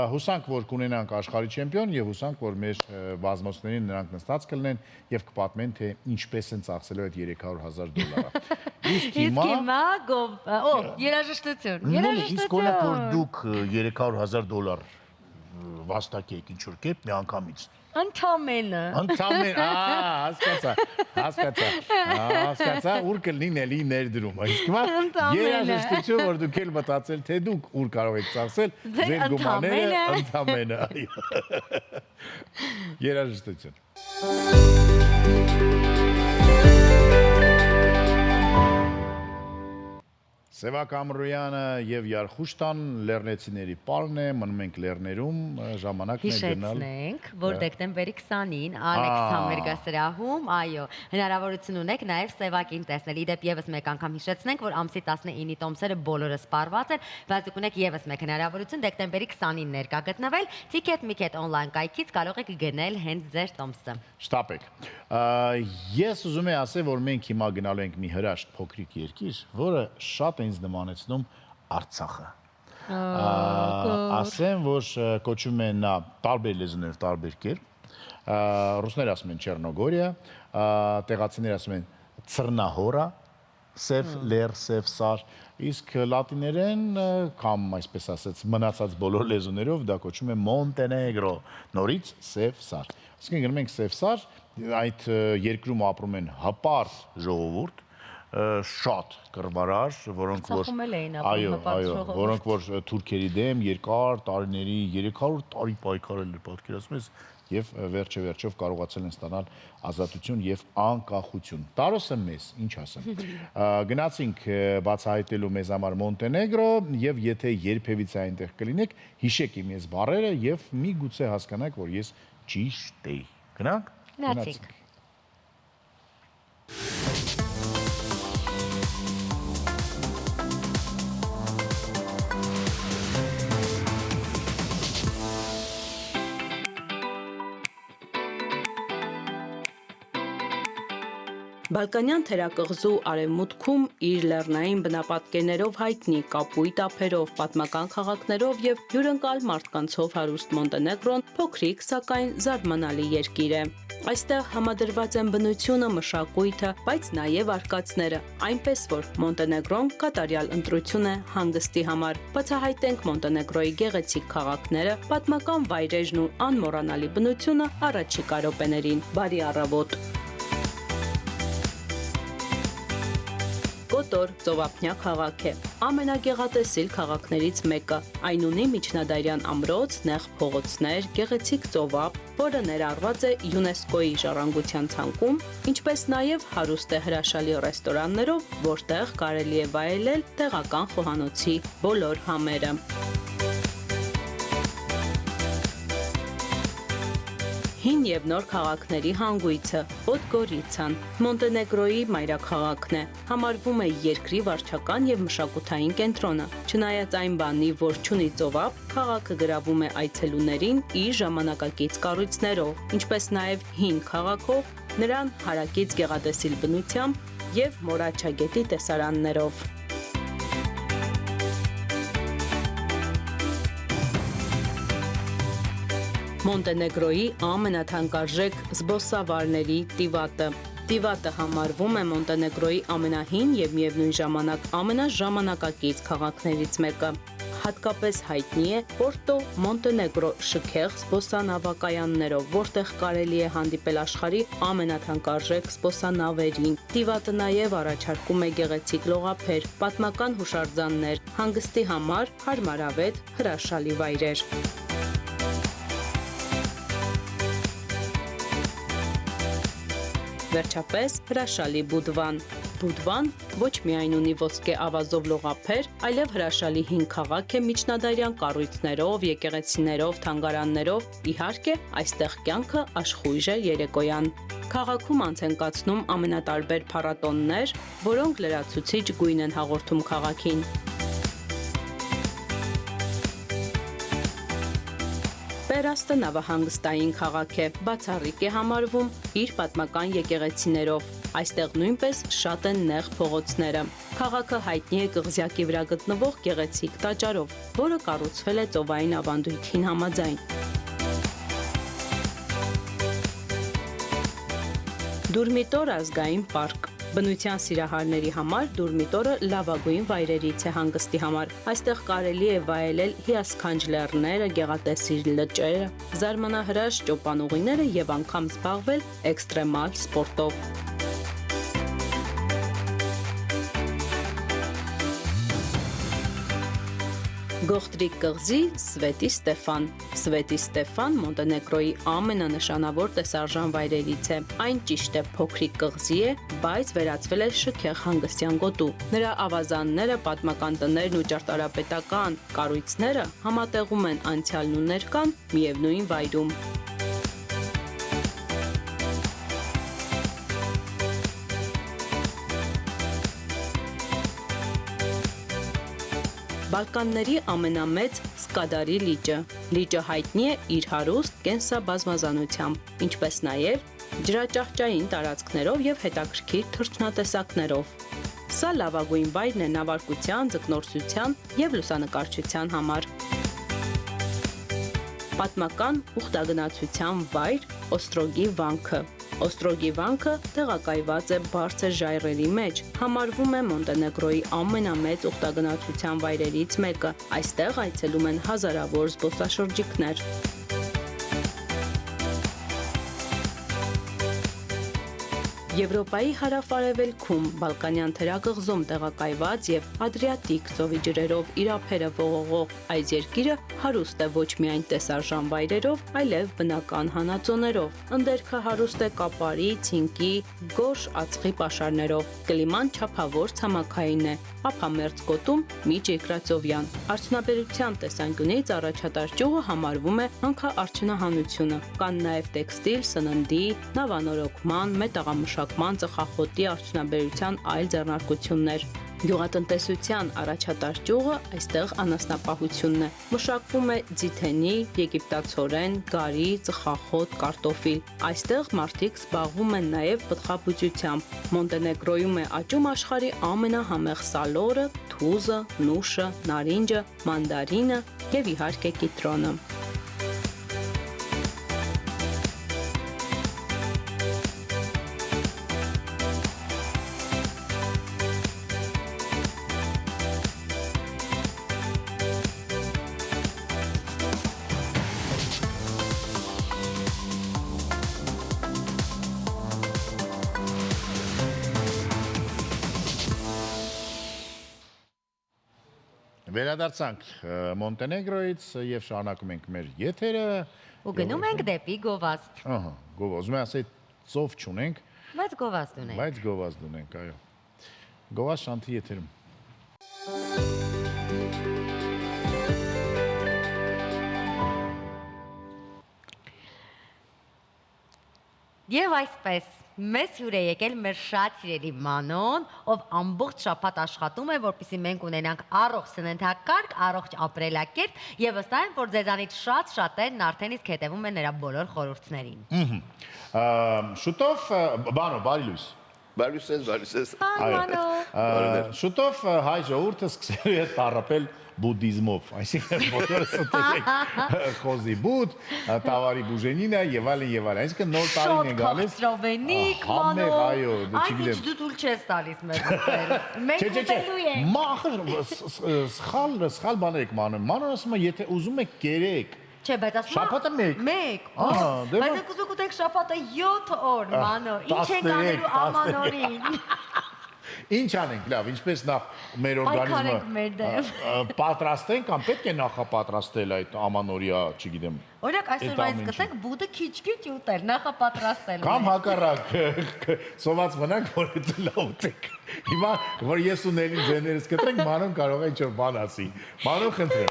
Հուսանք, որ կունենանք աշխարհի չեմպիոն եւ հուսանք, որ մեր բազմոցներին նրանք նստած կլինեն եւ կպատմեն, թե ինչպես են ծախսելու այդ $300,000։ Իսկ հիմա երաժշտություն։ Իսկ օրինակ որ դուք $300,000 վաստակեք ինչ որ կերպ միանգամից։ Ընդամենը, հասկացա, ուր կլինի էլի ներդրում, իսկ հիմա երաժշտություն, որ դուք էլ մտածել, թե դուք ուր կարող եք ծախսել, ձեր գումարները ընդամենը, երաժշտություն։ Սևակ Ամրոյանը եւ Յարխուշտան լեռնեցիների պարն է, մնում ենք լեռներում, ժամանակն է գնալ։ Հիշեցնենք, որ դեկտեմբերի 20-ին Ալեքս համերգասրահում, այո, հնարավորություն ունեք նաեւ Սևակին տեսնել։ Իդեպ եւս մեկ անգամ հիշեցնենք, որ ամսի 19-ի տոմսերը բոլորը սպառված են, բայց դուք ունեք եւս մեկ հնարավորություն դեկտեմբերի 20-ին ներկա գտնվել։ Ticket on-line կայքից կարող եք գնել հենց ձեր տոմսը։ Շտապեք։ Ես ուզում եմ ասել, որ մենք հիմա գնալու ենք մի հրաշք փոքրիկ երկիր, որը շատ ինձ նմանեցնում Արցախը։ Ասեմ, որ կոչվում է նա տարբեր լեզուներով տարբեր կերպ։ Ռուսները ասում են Չեռնոգորիա, տեղացիները ասում են Ծռնահորա, Սև լեր, Սև սար, իսկ լատիներեն կամ այսպես ասած մնացած բոլոր լեզուներով դա կոչվում է Մոնտենեգրո, նորից Սև սար։ Այսինքն գնում ենք Սև սար, այդ երկրում ապրում են հպարտ ժողովուրդ, շատ կռվարար, որոնք որ թուրքերի դեմ երկար տարիների 300 տարի պայքարել են, պատկերացնում ես, եւ վերջով կարողացել են ստանալ ազատություն եւ անկախություն։ Տարոսը մեզ, ինչ ասեմ։ Գնացինք բացահայտելու մեզ համար Մոնտենեգրո եւ եթե երբևիցե այնտեղ կլինեք, հիշեք իմ ես բառերը եւ միգուցե հասկանաք, որ ես ճիշտ էի։ Գնանք։ Գնացինք։ Բալկանյան թերակղզու արևմուտքում իր լեռնային բնապատկերներով հայտնի կապույտ ափերով, պատմական քաղաքներով եւ հյուրընկալ մարդկանցով հարուստ Մոնտենեգրոն փոքրիկ, սակայն զարմանալի երկիր է։ Այստեղ համադրված են բնությունը, մշակույթը, բայց նաեւ արկածները, այնպես որ Մոնտենեգրոն կատարյալ ընտրություն է հանգստի համար։ Բացահայտենք Մոնտենեգրոյի գեղեցիկ քաղաքները, պատմական վայրերն ու անմոռանալի բնությունը առաջիկա րոպեներին։ Բարի առավոտ։ Կոտոր ծովափնյա քաղաք է, ամենագեղատեսիլ քաղաքներից մեկը, այն ունի միջնադարյան ամրոց, նեղ փողոցներ, գեղեցիկ ծովափ, որը ներառված է ՅՈՒՆԵՍԿՕ-ի ժառանգության ցանկում, ինչպես նաև հարուստ է հրաշալի ռեստորաններով, որտեղ կարելի է վայելել տեղական խոհանոցի բոլոր համերը։ Հին եւ նոր քաղաքների հանգույցը Պոդգորիցան Մոնտենեգրոյի մայրաքաղաքն է, համարվում է երկրի վարչական եւ մշակութային կենտրոնը։ Չնայած այն բանի, որ չունի ծովափ, քաղաքը գրավում է այցելուներին իր ժամանակակից կառույցներով, ինչպես նաեւ հին քաղաքով, նրան հարակից գեղատեսիլ բնությամբ եւ Մորաչագետի տեսարաններով։ Մոնտենեգրոյի ամենաթանկարժեք զբոսավարների Տիվատը։ Տիվատը համարվում է Մոնտենեգրոյի ամենահին եւ միևնույն ժամանակ ամենաժամանակակից քաղաքներից մեկը։ Հատկապես հայտնի է Պորտո Մոնտենեգրո շքեղ զբոսանավակայաններով, որտեղ կարելի է հանդիպել աշխարհի ամենաթանկարժեք զբոսանավերին։ Տիվատը նաև առաջարկում է գեղեցիկ լողափեր, պատմական հուշարձաններ, հանգստի համար հարմարավետ հրաշալի վայրեր։ Վերջապես հրաշալի Բուդվան։ Բուդվան ոչ միայն ունի ոսկե ավազով լողափեր, այլև հրաշալի հին քաղաք է միջնադարյան կառույցներով, եկեղեցիներով, թանգարաններով, իհարկե, այստեղ կյանքը աշխույժ է երեկոյան։ Քաղաքում անց են կացնում ամենատարբեր փառատոններ, որոնք լրացուցիչ գույն են հաղորդում քաղաքին։ Պերաստը նավահանգստային քաղաք է, բացառիկ է համարվում իր պատմական եկեղեցիներով։ Այստեղ նույնպես շատ են նեղ փողոցները։ Քաղաքը հայտնի է կղզյակի վրա գտնվող գեղեցիկ տաճարով, որը կառուցվել է ծովային ավանդույթին համաձայն։ Դուրմիտոր ազգային պարկ։ Բնության սիրահարների համար Դուրմիտորը լավագույն վայրերից է հանգստի համար։ Այստեղ կարելի է վայելել հիասքանչ լեռները, գեղատեսիլ լճերը, զարմանահրաշ ճոպանուղիները եւ անգամ զբաղվել էքստրեմալ սպորտով։ Գողտրիկ կղզի Սվետի Ստեֆան։ Սվետի Ստեֆան Մոնտենեգրոյի ամենանշանավոր տեսարժան վայրերից է։ Այն ճիշտ է փոքրիկ կղզի է, բայց վերածվել է շքեղ հանգստյան գոտու։ Նրա ավազանները, պատմական տներն ու ճարտարապետական կառույցները համատեղում են անցյալն ու ներկան միևնույն վայրում։ Բալկանների ամենամեծ Սկադարի լիճը։ Լիճը հայտնի է իր հարուստ կենսաբազմազանությամբ, ինչպես նաև ջրաճահճային տարածքներով եւ հետաքրքիր թռչնատեսակներով։ Սա լավագույն վայրն է նավարկության, ձկնորսության եւ լուսանկարչության համար։ Պատմական ուխտագնացության վայր Օստրոգի վանքը։ Օստրոգի վանքը տեղակայված է բարձր ժայռերի մեջ, համարվում է Մոնտենեգրոյի ամենամեծ ուխտագնացության վայրերից մեկը։ Այստեղ այցելում են հազարավոր զբոսաշրջիկներ։ Եվրոպայի հարավ-արևելքում Բալկանյան թերակղզում տեղակայված եւ Ադրիատիկ ծովի ջրերով իր ափերը ողողող այս երկիրը հարուստ է ոչ միայն տեսարժան վայրերով, այլև բնական հանածոներով։ Ընդերքը հարուստ է կապարի, ցինկի, գորշ ածխի պաշարներով։ Կլիման չափավոր ցամաքային է, ափամերձ գոտում միջերկրածովյան։ Արդյունաբերության տեսանկյունից առաջատար ճյուղը համարվում է հանքարդյունահանությունը։ Կան նաև տեքստիլ, սննդի, նավանորոգման, մետաղամշակման, ծխախոտի արդյունաբերության այլ ձեռնարկություններ։ Գյուղատնտեսության առաջատար ճյուղը այստեղ անասնապահությունն է։ Մշակվում է ձիթենի, եգիպտացորեն, գարի, ծխախոտ, կարտոֆիլ։ Այստեղ մարդիկ զբաղվում են նաև պտղաբուծությամբ։ Մոնտենեգրոյում է աճում աշխարհի ամենահամեղ սալորը, թուզը, նուշը, նարինջը, մանդարինը եւ իհարկե կիտրոնը։ Վերադարձանք Մոնտենեգրոյից եւ շարունակում ենք մեր եթերը։ Ու գնում ենք դեպի Գովազդ։ Ահա, Գովազդ։ Ուզում եմ ասել ծով չունենք, Բայց Գովազդ ունենք։ բայց Գովազդ ունենք, այո։ Գովազդ Շանթի եթերում։ Եվ այսպես մեզ հյուր է եկել մեր շատ սիրելի Մանոն, ով ամբողջ շաբաթ աշխատում է, որպեսզի մենք ունենանք առողջ սննդակարգ, առողջ ապրելակերպ եւ վստահ եմ, որ ձեզանից շատերն արդեն իսկ հետևում են նրա բոլոր խորհուրդներին։ Շուտով, բանո, բարի լույս։ Բարյուսես։ Մանո։ Շուտով հայ ժողովուրդը սկսելու է տառապել բուդդիզմով, այսինքն բոլորը ստենք խոզի բուդ, տավարի բուժենինը եւ այլն եւ այլն։ Այսինքն նոր տարին է գալիս։ Շովենիկ, Համեղ, Մանո։ այո, դե Այն չգիտեմ։ ինչ դու թույլ չես տալիս մեզ ուտել։ Մենք ուտելու ենք։ Մախր, սխալ բաներ եք մանում։ Մանոն ասում է, եթե ուզում եք կերեք։ Չէ, բայց ասում Շաբաթը մեկ։ Մեկ։ Ահա, դե Բայց եք ուզում ուտեք շաբաթը 7 օր, Մանո։ Ինչ ենք անելու ամանորին։ Ինչ անենք, լավ, ինչպես նախ մեր Պայքարենք մեր օրգանիզմը պատրաստենք կամ պետք է նախապատրաստել այդ ամանորյա, չգիտեմ։ Օրինակ այսօրվանից սկսենք բուդը քիչ-քիչ ուտել, նախապատրաստել։ Կամ հակառակ սոված մնանք, որ դա լավ ուտենք։ Հիմա որ ես ու Նելին ձեներս կտրենք, Մանոն կարող է ինչ-որ բան ասի։ Մանոն խնդրեմ։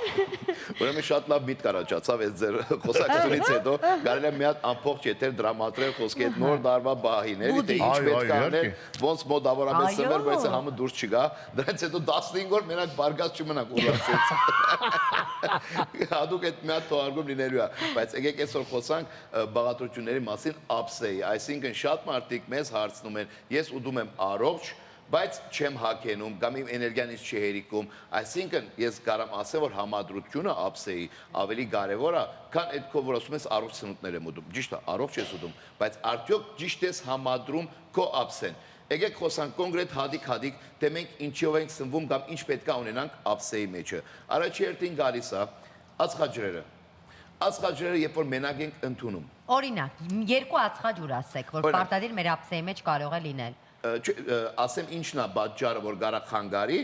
Ուրեմն շատ լավ միտք առաջացավ այս ձեր խոսակցությունից հետո, կարելի է մի հատ ամբողջ եթեր դրամատրել խոսքի այդ նոր դարվա բահիների, թե ինչ պետք է անել, ոնց մոդավորապես սմեր, բայց համը դուրս չգա, դրանից հետո 15 օր մենակ բարգած չմնանք ուղղացած։ Հատուկ այդ մի հատ թողարկում լինելու է, բայց եկեք այսօր խոսանք բաղադրությունների մասին ափսեի, այսինքն շատ մարդիկ մեզ հարցնում են, ես ուտում եմ առողջ, բայց չեմ հագենում, կամ իմ էներգիան ինձ չի հերիքում, այսինքն ես կարամ ասեմ, որ համադրությունը ափսեի ավելի կարևոր է, քան այդ քո որ ասում ես առողջ սնունդներ եմ ուտում, ճիշտ է, առողջ ես ուտում, բայց արդյոք ճիշտ ես համադրում քո ափսեն։ Եկեք խոսանք կոնկրետ հատիկ, թե մենք ինչով ենք սնվում կամ ինչ պետք է ունենանք ափսեի մեջը։ Առաջի հերթին գալիս է ածխաջրերը։ Ածխաջրերը երբ որ մենակ ենք ընդունում։ Օրինակ, 2 ածխաջուր ասեք, որ պարտադիր մեր ափսեի մեջ կարող է լինել։ Ասեմ ինչն է պատճառը, որ գարա խանգարի,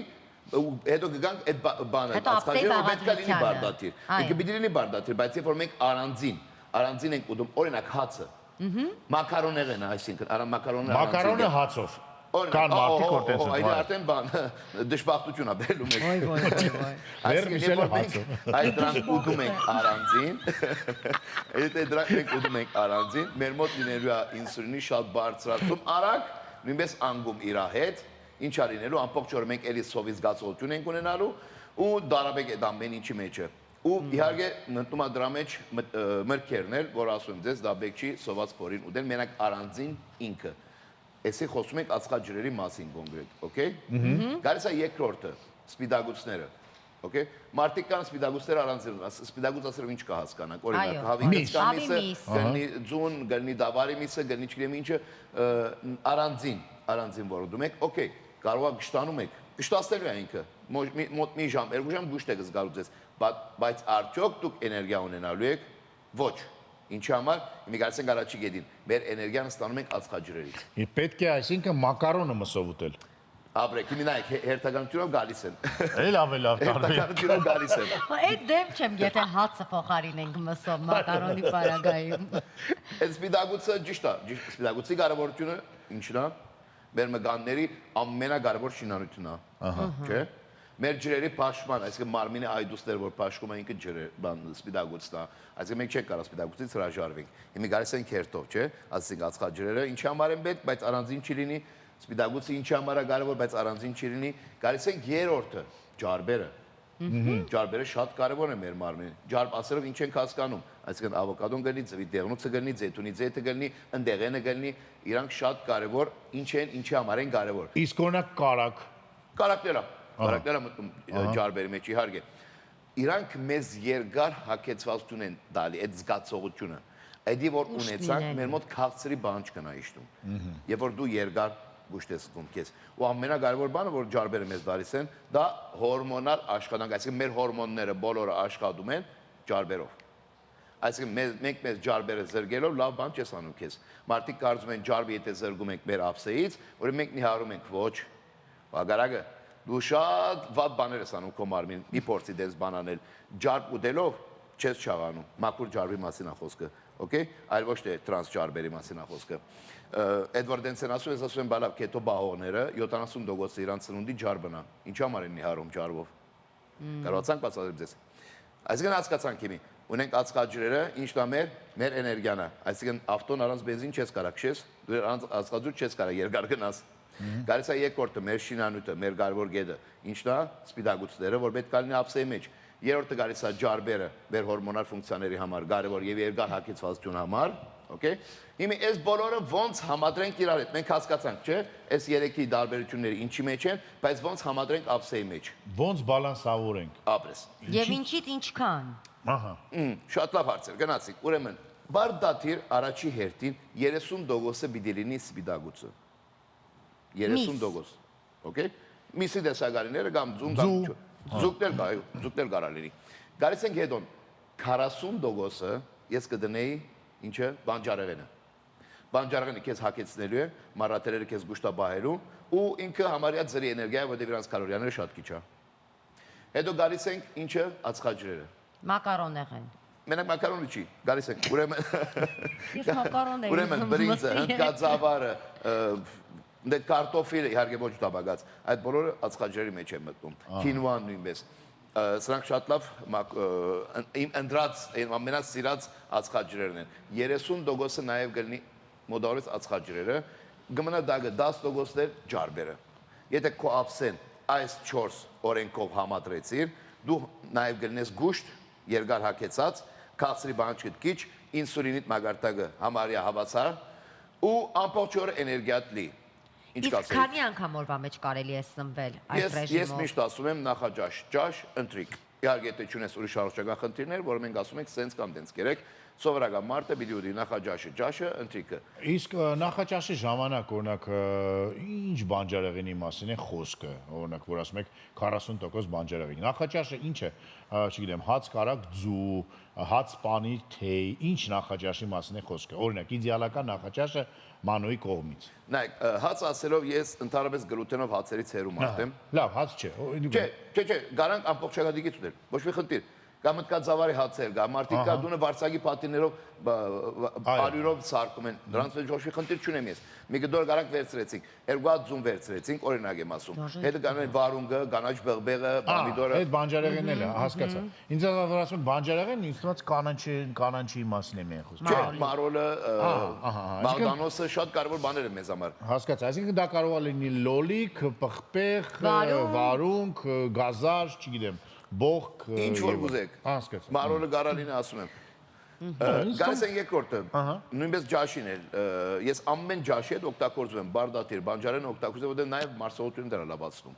հետո գանք այդ բանը Հետո ապսեի պետք է լինի բաղադրությանը։ բարդաթիր։ Ինքը պիտի լինի բարդաթիր, բայց երբ որ մենք առանձին ենք ուտում, օրինակ հացը, մակարոներն, այսինքն մակարոնը Մակարոնը հացով։ Կան մարդիկ որ տենց են։ Այդ արդեն բան դժբախտություն է բերում եք։ Ոյ։ Վեր միշել հացը։ Այդ դրանք ուտում ենք առանձին։ Այդ դրանք մենք ուտում ենք առանձին, մեր մոտ լինելու է ինսուլինի շատ բարձրացում, արագ նույնպես անգում իր հետ, ինչա լինելու, ամբողջ օրը մենք էլի սովի զգացողություն ենք ունենալու ու դարաբեկ այդ ամեն ինչի մեջ է։ Ու իհարկե մտնում է դրա մեջ մրգերն էլ, որ ասում եմ ձեզ, դա բեք չի սոված փորին ուտել, մենակ առանձին ինքը։ Էսի խոսում ենք ածխաջրերի մասին կոնկրետ, օքեյ։ Գալիս է երկրորդը, սպիտակուցները, օքեյ։ Մարդիկ կան սպիտակուցները առանձին, սպիտակուց ասելով ինչ կա հասկանանք, օրինակ հավիկից կա միսը, գնի ձուն, գնի դավարի միսը, գնի չգիտեմ ինչը, առանձին որ ուտում եք, օքեյ, կարող է գշտանում եք, գշտացնելու է ինքը, մոտ մի ժամ, 2 ժամ գուշտ եք զգալու ձեզ, բայց արդյոք դուք էներգիա ունենալու եք, ոչ։ Ինչի համար, մի գալիս ենք առաջի գետին, մեր էներգիան ստանում ենք ածխաջրերից։ Պետք է այսինքն մակարոնը մսով ուտել։ Ապրեք, հիմա նայեք, հերթականությունով գալիս են։ Էլ ավելի տարբեր։ Հերթականությունով գալիս են։ Այդ դեմ չեմ, եթե հացը փոխարինենք մսով մակարոնի պարագայում։ Այդ սպիտակուցը ճիշտ է, սպիտակուցի կարևորությունը ինչն է։ Մեր մգանների ամենակարևոր շինանյութն է, չէ՞։ Մեր ջրերի փաշման, այսինքն մարմինի այդուստեր, որ փաշկում են ինքը ջրը, սպիտակուցն է, այսինքն մենք չենք կարող սպիտակուցից հրաժարվենք։ Հիմա գալիս ենք հերթով, չէ՞, ասենք ածխաջրերը ինչի համար են պետք, բայց առանձին չի լինի, սպիտակուցը ինչի համար է կարևոր, բայց առանձին չի լինի։ Գալիս ենք երրորդը, ջարբերը։ Ջարբերը շատ կարևոր է մեր մարմնին։ Ջարբ ասելով ինչ ենք հասկանում, այսինքն ավոկադոն գտնի, ձվի դեղնուցը գտնի, զեյթունի ձեթը գտնի, ընդեղենը գտնի, իրանք շատ կարևոր, ինչ են, ինչի համար են կարևոր։ Իսկ օրինակ կարակ։ Կարակները մտնում ջարբերի մեջ իհարկե։ Իրանք մեզ երկար հագեցվածություն են տալի, այդ զգացողությունը։ Այդի որ ունեցանք, մեր մոտ քաղցրի բանջ կնա իշտում։ Եվ որ դու երկար գուշտ ես զգում քեզ։ Ու ամենակարևոր բանը, որ ջարբերը մեզ տալիս են, դա հորմոնալ աշխատանք, այսինքն մեր հորմոնները բոլորը աշխատում են ջարբերով։ Այսինքն մենք մեզ ջարբերը զրկելով լավ բան չես անում քեզ։ Մարդիկ կարծում են ջարբը եթե զրկում ենք մեր ափսեից, որ մենք նիհարում ենք ոչ։ Բաղարագը դու շատ վատ բաներ ես անում քո մարմին, մի փորձի դες բան անել, ջարբ ուտելով չես չաղանում, մաքուր ջարբի մասին է խոսքը, օքեյ, այլ ոչ թե տրանս ջարբերի մասին է խոսքը։ Էդվարդ Դենսեն ասում եմ, բալավ կետո բահողները 70% իրանց սնունդի ջարբն է, ինչ համար են նիհարում ջարբով։ Կարողացանք բացատրել ձեզ։ Այսինքն հասկացանք իմի, ունենք ածխաջրերը, ինչն է մեր էներգիան է, այսինքն ավտոն առանց բենզին չես կարող, քշես, դու առանց ածխաջուր չես կարող երկար գնաս։ Գալիս է երկրորդը, մեր շինանյութը, մեր կարևոր գետը, ինչն է սպիտակուցները, որ պետք է լինի ափսեի մեջ։ Երրորդը գալիս է ջարբերը, մեր հորմոնալ ֆունկցիաների համար, կարևոր եւ երկար հագեցվածություն համար, օքեյ։ Հիմա այս բոլորը ոնց համադրենք իրար հետ։ Մենք հասկացանք, չէ՞, այս երեքի տարբերությունները ինչի մեջ են, բայց ոնց համադրենք ափսեի մեջ։ Ոնց բալանսավորենք։ Ապրես։ Եվ ինչից ինչքան։ Ահա։ Շատ լավ հարց էր, գնացինք։ Ուրեմն, բարդաթիր առաջի հերթին 30%-ը պիտի լինի սպիտակուցը։ 30%, օքեյ։ Միսի դեսագարիները կամ ձուն կամ ձուկներ կարա լինի։ Գալիս ենք հետոն 40%-ը ես կդնեի ինչը բանջարեղենը։ Բանջարեղենը քեզ հագեցնելու է, մարատերերը քեզ գուշտաբահելու ու ինքը համարյա ձրի էներգիա, որտեղ իրանց կալորիաները շատ քիչ է։ Հետո գալիս ենք ինչը ածխաջրերը։ Մակարոնեղեն։ Մենակ մակարոնը չի, գալիս ենք Ես մակարոն եմ։ ուրեմն բրինձը, հնդկածավարը, դե կարտոֆիլը իհարկե ոչ տաբագած, այդ բոլորը ածխաջրերի մեջ է մտնում։ Քինուան նույնպես։ Սրանք շատ լավ իմ ընդրած ամենասիրած ածխաջրերն են։ 30%-ը նաև գտնի մոդորից ածխաջրերը, գմնա դագը 10%-ներ ջարբերը։ Եթե քո ափսեն այս 4 օրենքով համադրեցիր, դու նաև գտնես գուշտ, երկար հագեցած, քաղցրի բանջկիտ քիչ, ինսուլինիտ մագարտակը համարյա հավասար ու ամբողջ օրը էներգիատ լի։ Իսկ քանի անգամ օրվա մեջ կարելի է սնվել այս ռեժիմով։ Ես միշտ ասում եմ նախաճաշ, ճաշ, ընթրիկ։ Իհարկե եթե չունես ուրիշ առողջական խնդիրներ, որ մենք ասում ենք սենց կամ տենց կերեք, սովորական մարդը պիտի ուտի նախաճաշը, ճաշը, ընթրիկը։ Իսկ նախաճաշի ժամանակ օրինակ ինչ բանջարեղենի մասին է խոսքը, օրինակ որ ասում եք 40% բանջարեղենի։ Նախաճաշը ինչ է, չգիտեմ, հաց կարակ ձու, հաց պանիր թեյ, ինչ նախաճաշի մասին է խոսքը։ Օրինակ իդեալական նախաճաշը Մանոյի կողմից։ Նայեք, հաց ասելով ես ընդհանրապես գլուտենով հացերից հեռու մարդ եմ։ Լավ, հաց չէ։ Չէ, garanք ամբողջ շագադիկից ուտել։ Ոչ մի խնդիր։ Կամ մտկածավարի հացեր, կամ մարդիկ կա դունը վարսագի պատիներով արյուրով սարկում են։ Դրանց մեջ ոչ մի խնդիր չունեմ ես։ Մի գդոր garanք վերցրեցինք, 2 հատ ձուն վերցրեցինք, օրինակ եմ ասում։ Հետը գանում են վարունգը, կանաչ բեղբեղը, պամիդորը։ Այդ բանջարեղենն էլ է, հասկացա։ Ինձ ասում բանջարեղենն ինձ թվաց կանանչի մասին եմ խոսում։ Չէ, մարոլը, մաղդանոսը շատ կարևոր բաներ են մեզ համար։ Հասկացա, այսինքն դա կարող է լինի լոլիկ, պղպեղ, վարունգ, գազար, չգիտեմ, բողք, ինչ որ ուզեք։ Հասկացա։ Մարոլը գարալինը ասում եմ։ Գալիս են երկրորդը, նույնպես ջաշին էլ, ես ամեն ջաշի հետ օգտագործում եմ, բարդաթիր, բանջարեն օգտագործում, որտեղ նաև մարսողությունը դրա լավացնում։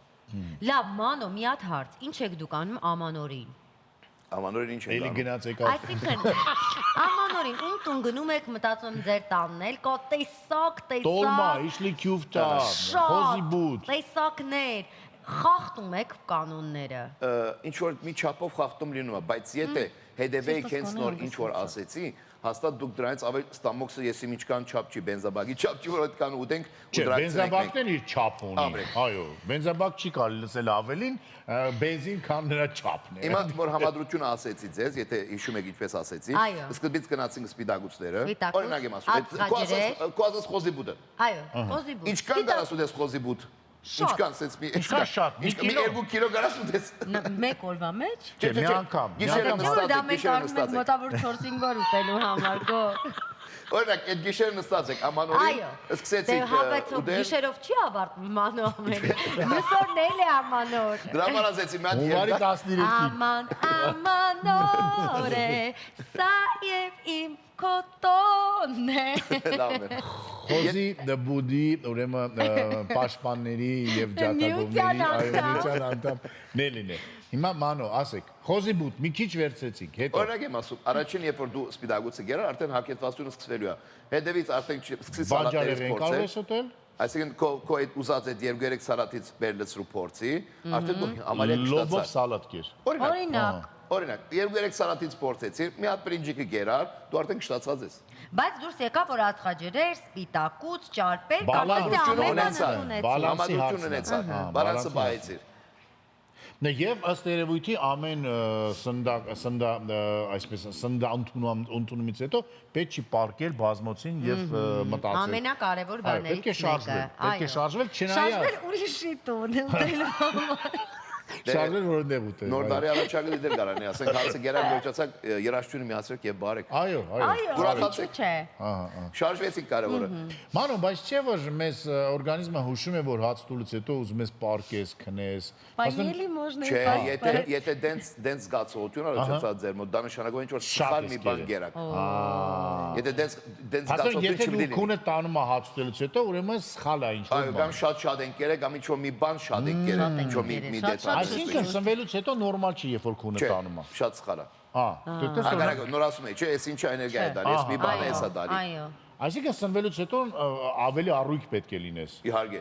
Լավ, Մանո, մի հատ հարց, ինչ եք դուք անում ամանորին։ Ամանորին ինչ Էլի են գնաց եկավ։ Այսինքն ամանորին ում տուն գնում եք մտածում եմ ձեր տանն էլ, կո տեսակ, Տոլմա, իշլի քյուֆտա, խոզի բուտ։ տեսակներ, խախտում եք կանոնները։ ինչ որ մի չափով խախտում լինում է, բայց եթե հետևեիք հենց նոր ինչ որ ասեցի, հաստատ դուք դրանից ավելի ստամոքսը եսի ինչքան չափ չի, բենզաբակի չափ չի, որ այդքան ուտենք Չէ, բենզաբակն իր չափ ունի։ Այո, բենզաբակ չի կարելի լսել ավելին, բենզին քան նրա չափն է։ Հիմա որ համադրությունը ասեցի ձեզ, եթե հիշում եք ինչպես ասեցի, սկզբից գնացինք սպիտակուցները, օրինակ եմ ասում, քո ասած խոզի բուտը։ Այո, խոզի բուտ։ Ինչքան կարաս ուտես խոզի բուտ։ Ինչքան սենց մի Ինչքան շատ, մի կիլո։ 2 կիլո կարաս ուտես։ Մեկ օրվա մեջ։ Չէ, մի անգամ։ Գիշերը նստած եք, մոտավոր 4-5 օր ուտելու համար գո։ Օրինակ, այդ գիշերը նստած եք, ամանորին սկսեցիք ուտել։ Գիշերով չի ավարտվում Մանո ամենը։ Մյուսօրն էլ է ամանոր։ Դրա համար ասեցի մի հատ Հունվարի 13-ին։ Ամանոր է, սա եւ իմ կոտոնն է։ լավն է։ Խոզի դբուդի ուրեմն պաշտպանների եւ ջատագովների այոնության անդամ նելին է։ Հիմա Մանո, ասեք, խոզի բուտ մի քիչ վերցրեցինք, հետո։ Օրինակ եմ ասում, առաջին երբ որ դու սպիտակուցը գերար, արդեն հակետվածությունը սկսվելու է։ Հետևից արդեն սկսի սալատներից Բանջարեղեն կարող ես ուտել։ Այսինքն քո այդ ուզած այդ 2-3 սալատից բեր լցրու փորձի, արդեն դու ամալիա Լոբով կշտացար։ սալատ կեր։ Օրինակ, 2-3 սալատից փորձեցի, մի հատ բրինջիկը գերար, դու արդեն կշտացած ես։ Բայց դուրս եկավ որ ածխաջրեր, սպիտակուց, ճարպեր, Բալանսություն ունեցա, Բալանսի համադրություն ունեցա, բալանսը բայեցիր։ Եվ ըստ երևույթի ամեն ընդունումից հետո պետք չի պարկել բազմոցին եւ մտածել։ Ամենակարևոր բաներից մեկը։ Պետք է շարժվել, չնայած։ Շարժվել ուրիշի տուն ուտելու համար։ Շարժվել որտեղ ուտել։ Նոր տարի առաջակը դիտել կարանի, ասենք հացը գերան գործացակ երաշտությունը միացրեք եւ բարեք։ Այո, Ուրախացեք։ Չէ։ Շարժվեցին կարևորը։ Մանո, բայց չէ որ մեզ օրգանիզմը հուշում է որ հաց տուլից հետո ուզում ես պարկես, քնես։ Պայելի можно Չէ, եթե դենց զգացողություն առաջացած ձեր մոտ, դա նշանակում է ինչ որ սխալ մի բան գերակ։ Եթե դենց զգացողություն Եթե դու չլինի։ քունը տանում ես հաց ուտելուց հետո, ուրեմն սխալ է ինչ որ Այո, կամ շատ են կերել, կամ ինչ որ մի բան շատ են կերել, ինչ որ մի դետալ։ Այսինքն սնվելուց հետո նորմալ չի, երբ որ քունը տանում ես։ Շատ սխալ է։ Դու տեսնում Ագարակ նոր ասում եմ, չէ, այս ինչա էներգիա է դալի, ես մի բան է հեսա դալի։ Այո։ Այսինքն սնվելուց հետո ավելի առույգ պետք է լինես։ Իհարկե։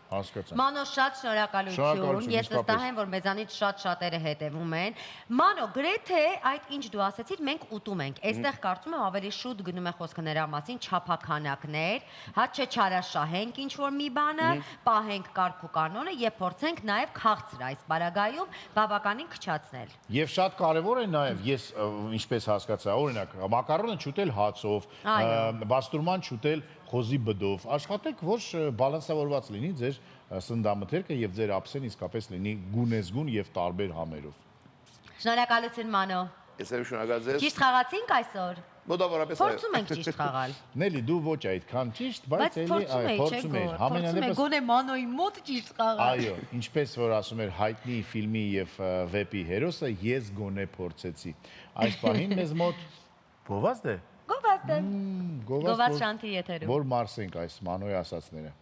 Հասկացա։ Մանո, շատ շնորհակալություն։ Շնորհակալություն, Ես իսկապես։ վստահ եմ, որ մեզանից շատ-շատերը հետևում են։ Մանո, գրեթե այդ ինչ դու ասացիր, մենք ուտում ենք։ Այստեղ կարծում եմ ավելի շուտ գնում է խոսքը նրա մասին չափականակներ, հա չէ չարաշահենք ինչ որ մի բանը, պահենք կարգ ու կանոնը եւ փորձենք նաեւ քաղցր այս բարագայում բավականին քչացնել։ Եվ շատ կարևոր է նաև ես ինչպես հասկացա, օրինակ, մակարոնը չուտել հացով, բաստուրման չուտել խոզի բդով, աշխատեք, որ բալանսավորված լինի ձեր սննդամթերքը եւ ձեր ափսեն իսկապես լինի գունեզգուն եւ տարբեր համերով։ Շնորհակալություն Մանո։ Ես էլ շնորհակալ եմ։ Ճիշտ խաղացինք այսօր։ Մոտավորապես Փորձում ենք ճիշտ խաղալ։ Նելի դու ոչ այդքան ճիշտ, բայց էլի փորձում ես։ Համենայնդեպս գոնե Մանոյի մոտ ճիշտ խաղալ։ Այո, ինչպես որ ասում էր հայտնի ֆիլմի եւ վեպի հերոսը, ես գոնե փորձեցի։ Այս պահին մեզ մոտ գովազդ է։ Գովազդ է։ Գովազդ շանթի եթերում։ Որ մարսենք այս Մանոյի ասածները։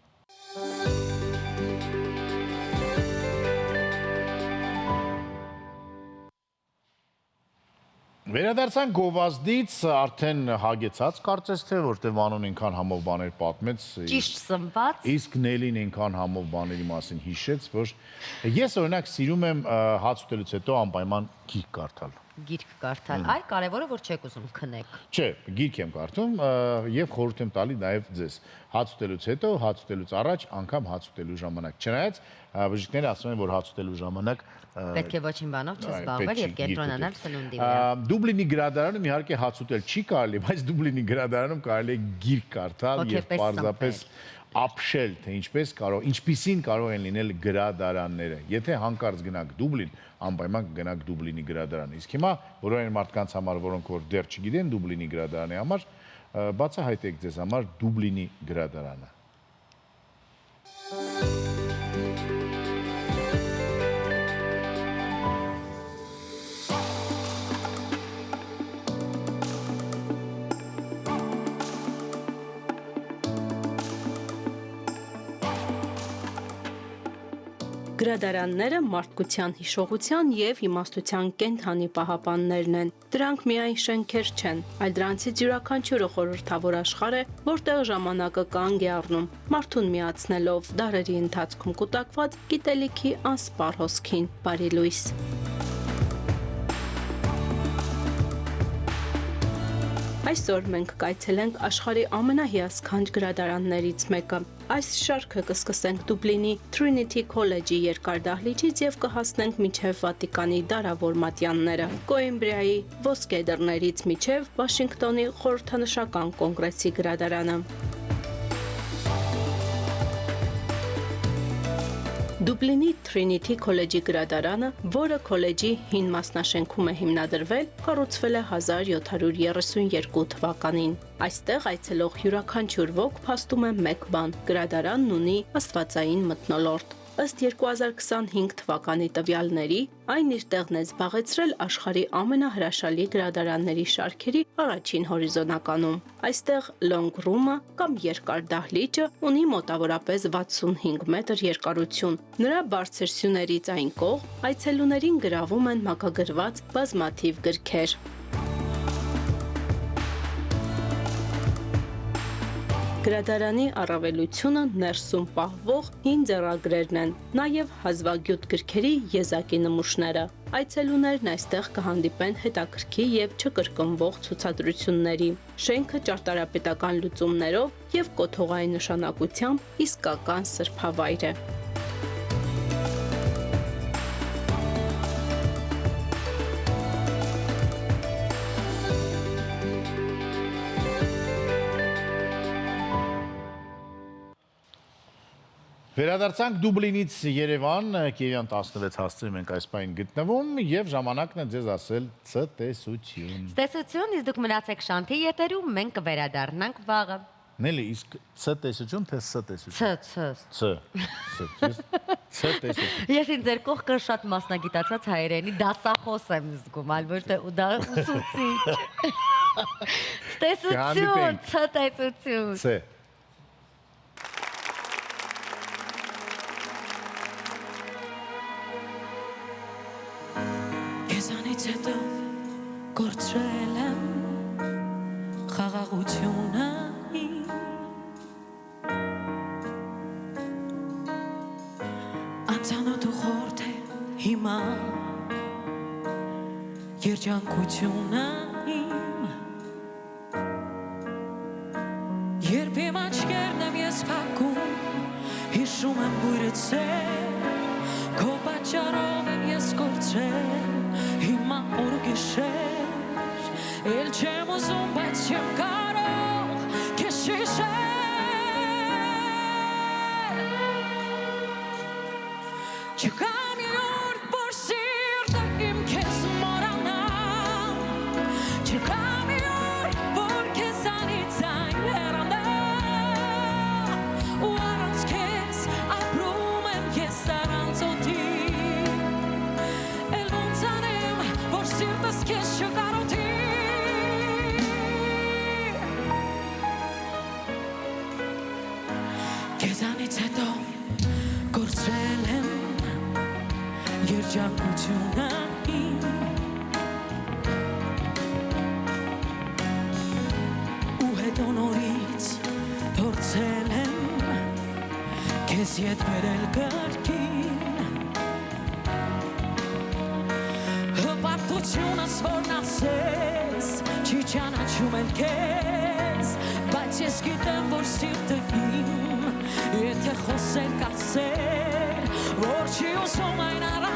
Վերադարձանք գովազդից արդեն հագեցած կարծես թե, որտեղ Մանոն ինքան համով բաներ պատմեց։ Ճիշտ սնված։ Իսկ Նելին ինքան համով բաների մասին հիշեց, որ ես օրինակ սիրում եմ հաց ուտելուց հետո անպայման գիրք կարդալ։ գիրք կարդալ, այ կարևորը որ չեք ուզում քնեք։ Չէ, գիրք եմ կարդում եւ խորհուրդ եմ տալի նաեւ ձեզ։ Հաց ուտելուց հետո, հաց ուտելուց առաջ, անգամ հաց ուտելու ժամանակ։ Չնայած բժիշկները ասում են, որ հաց ուտելու ժամանակ Պետք է ոչինչ բանով չզբաղվել եւ կենտրոնանալ սնունդի վրա։ Դուբլինի գրադարանում իհարկե հաց ուտել չի կարելի, բայց Դուբլինի գրադարանում կարելի է գիրք կարդալ եւ պարզապես ապշել, թե ինչպիսին կարող են լինել գրադարանները։ Եթե հանկարծ գնաք Դուբլին, անպայման գնաք Դուբլինի գրադարան։ Իսկ հիմա որոնք մարդկանց համար, որոնք որ դեռ չգիտեն Դուբլինի գրադարանի համար, բացահայտեք ձեզ համար Դուբլինի գրադարանը։ Գրադարանները մարդկության հիշողության եւ իմաստության կենթանի պահապաններն են։ Դրանք միայն շենքեր չեն, այլ դրանցից յուրաքանչյուրը խորհրդավոր աշխարհ է, որտեղ ժամանակը կանգ է առնում, մարդուն միացնելով դարերի ընթացքում կուտակված գիտելիքի անսպառ հոսքին։ Բարի լույս։ Այսօր մենք կայցելենք աշխարհի ամենահիասքանչ գրադարաններից մեկը։ Այս շարքը կսկսենք Դուբլինի Trinity College-ի երկար դահլիճից եւ կհասնենք մինչեւ Վատիկանի դարավոր մատյանները, Կոիմբրիայի ոսկե դռներից մինչեւ Վաշինգտոնի խորհրդանշական կոնգրեսի գրադարանը։ Դուբլինի Trinity College-ի գրադարանը, որը քոլեջի հին մասնաշենքում է հիմնադրվել, կառուցվել է 1732 թվականին։ Այստեղ այցելող յուրաքանչյուր ոք փաստում է մեկ բան՝ գրադարանն ունի աստվածային մթնոլորտ։ Ըստ 2025 թվականի տվյալների, այն իր տեղն է զբաղեցրել աշխարհի ամենահրաշալի գրադարանների շարքերի առաջին հորիզոնականում։ Այստեղ Long Room-ը կամ երկար դահլիճը ունի մոտավորապես 65 մետր երկարություն։ Նրա բարձր սյուներից այն կողմ այցելուներին գրավում են մակագրված բազմաթիվ գրքեր։ Գրադարանի առավելությունը ներսում պահվող հին ձեռագրերն են, նաև հազվագյուտ գրքերի եզակի նմուշները։ Այցելուներն այստեղ կհանդիպեն հետաքրքիր եւ չկրկնվող ցուցադրությունների։ Շենքը ճարտարապետական լուծումներով եւ կոթողային նշանակությամբ իսկական սրբավայր է։ Վերադարձանք Դուբլինից Երևան, Կիևյան 16 հասցրին մենք այս պայն գտնվում եւ ժամանակն է ձեզ ասել ցտեսություն։ Ցտեսություն, իսկ դուք մնացեք Շանթի եթերում, մենք կվերադառնանք վաղը։ Նելի, իսկ ցտեսություն թե Ց։ ցտեսություն։ Ես ինձ ձեր կողքը շատ մասնագիտացած հայերենի դասախոս եմ զգում, այլ ոչ թե ուսուցիչ։ Ցտեսություն, ցտեսություն։ Ց։ Քեզանից հետո կորցրել եմ խաղաղությունը անծանոթ ու խորթ է հիմա երջանկությունը երբ իմ աչքերն եմ ես փակում հիշում եմ բույրը ծեր քո պատճառով եմ ես կորցրել Հիմա օր ու գիշեր, էլ չեմ ուզում, բայց չեմ կարող քեզ հիշել Չկա մի օր, որ սիրտը իմ քեզ մոռանա Չկա մի օր, որ քեզանից այն հեռանա Ու առանց քեզ ապրում եմ ես առանց օդի Սիրտս քեզ չկարոթի Քեզանից հետո կորցրել եմ երջանկությունը Ու հետո նորից փորձել եմ քեզ ետ բերել կարգին Հպարտություն Ողջունս որն ասես, չի ճանաչում էլ քեզ, բայց ես գիտեմ, որ սիրտը իմ, եթե խոսեր կասեր, որ չի ուզում այն առ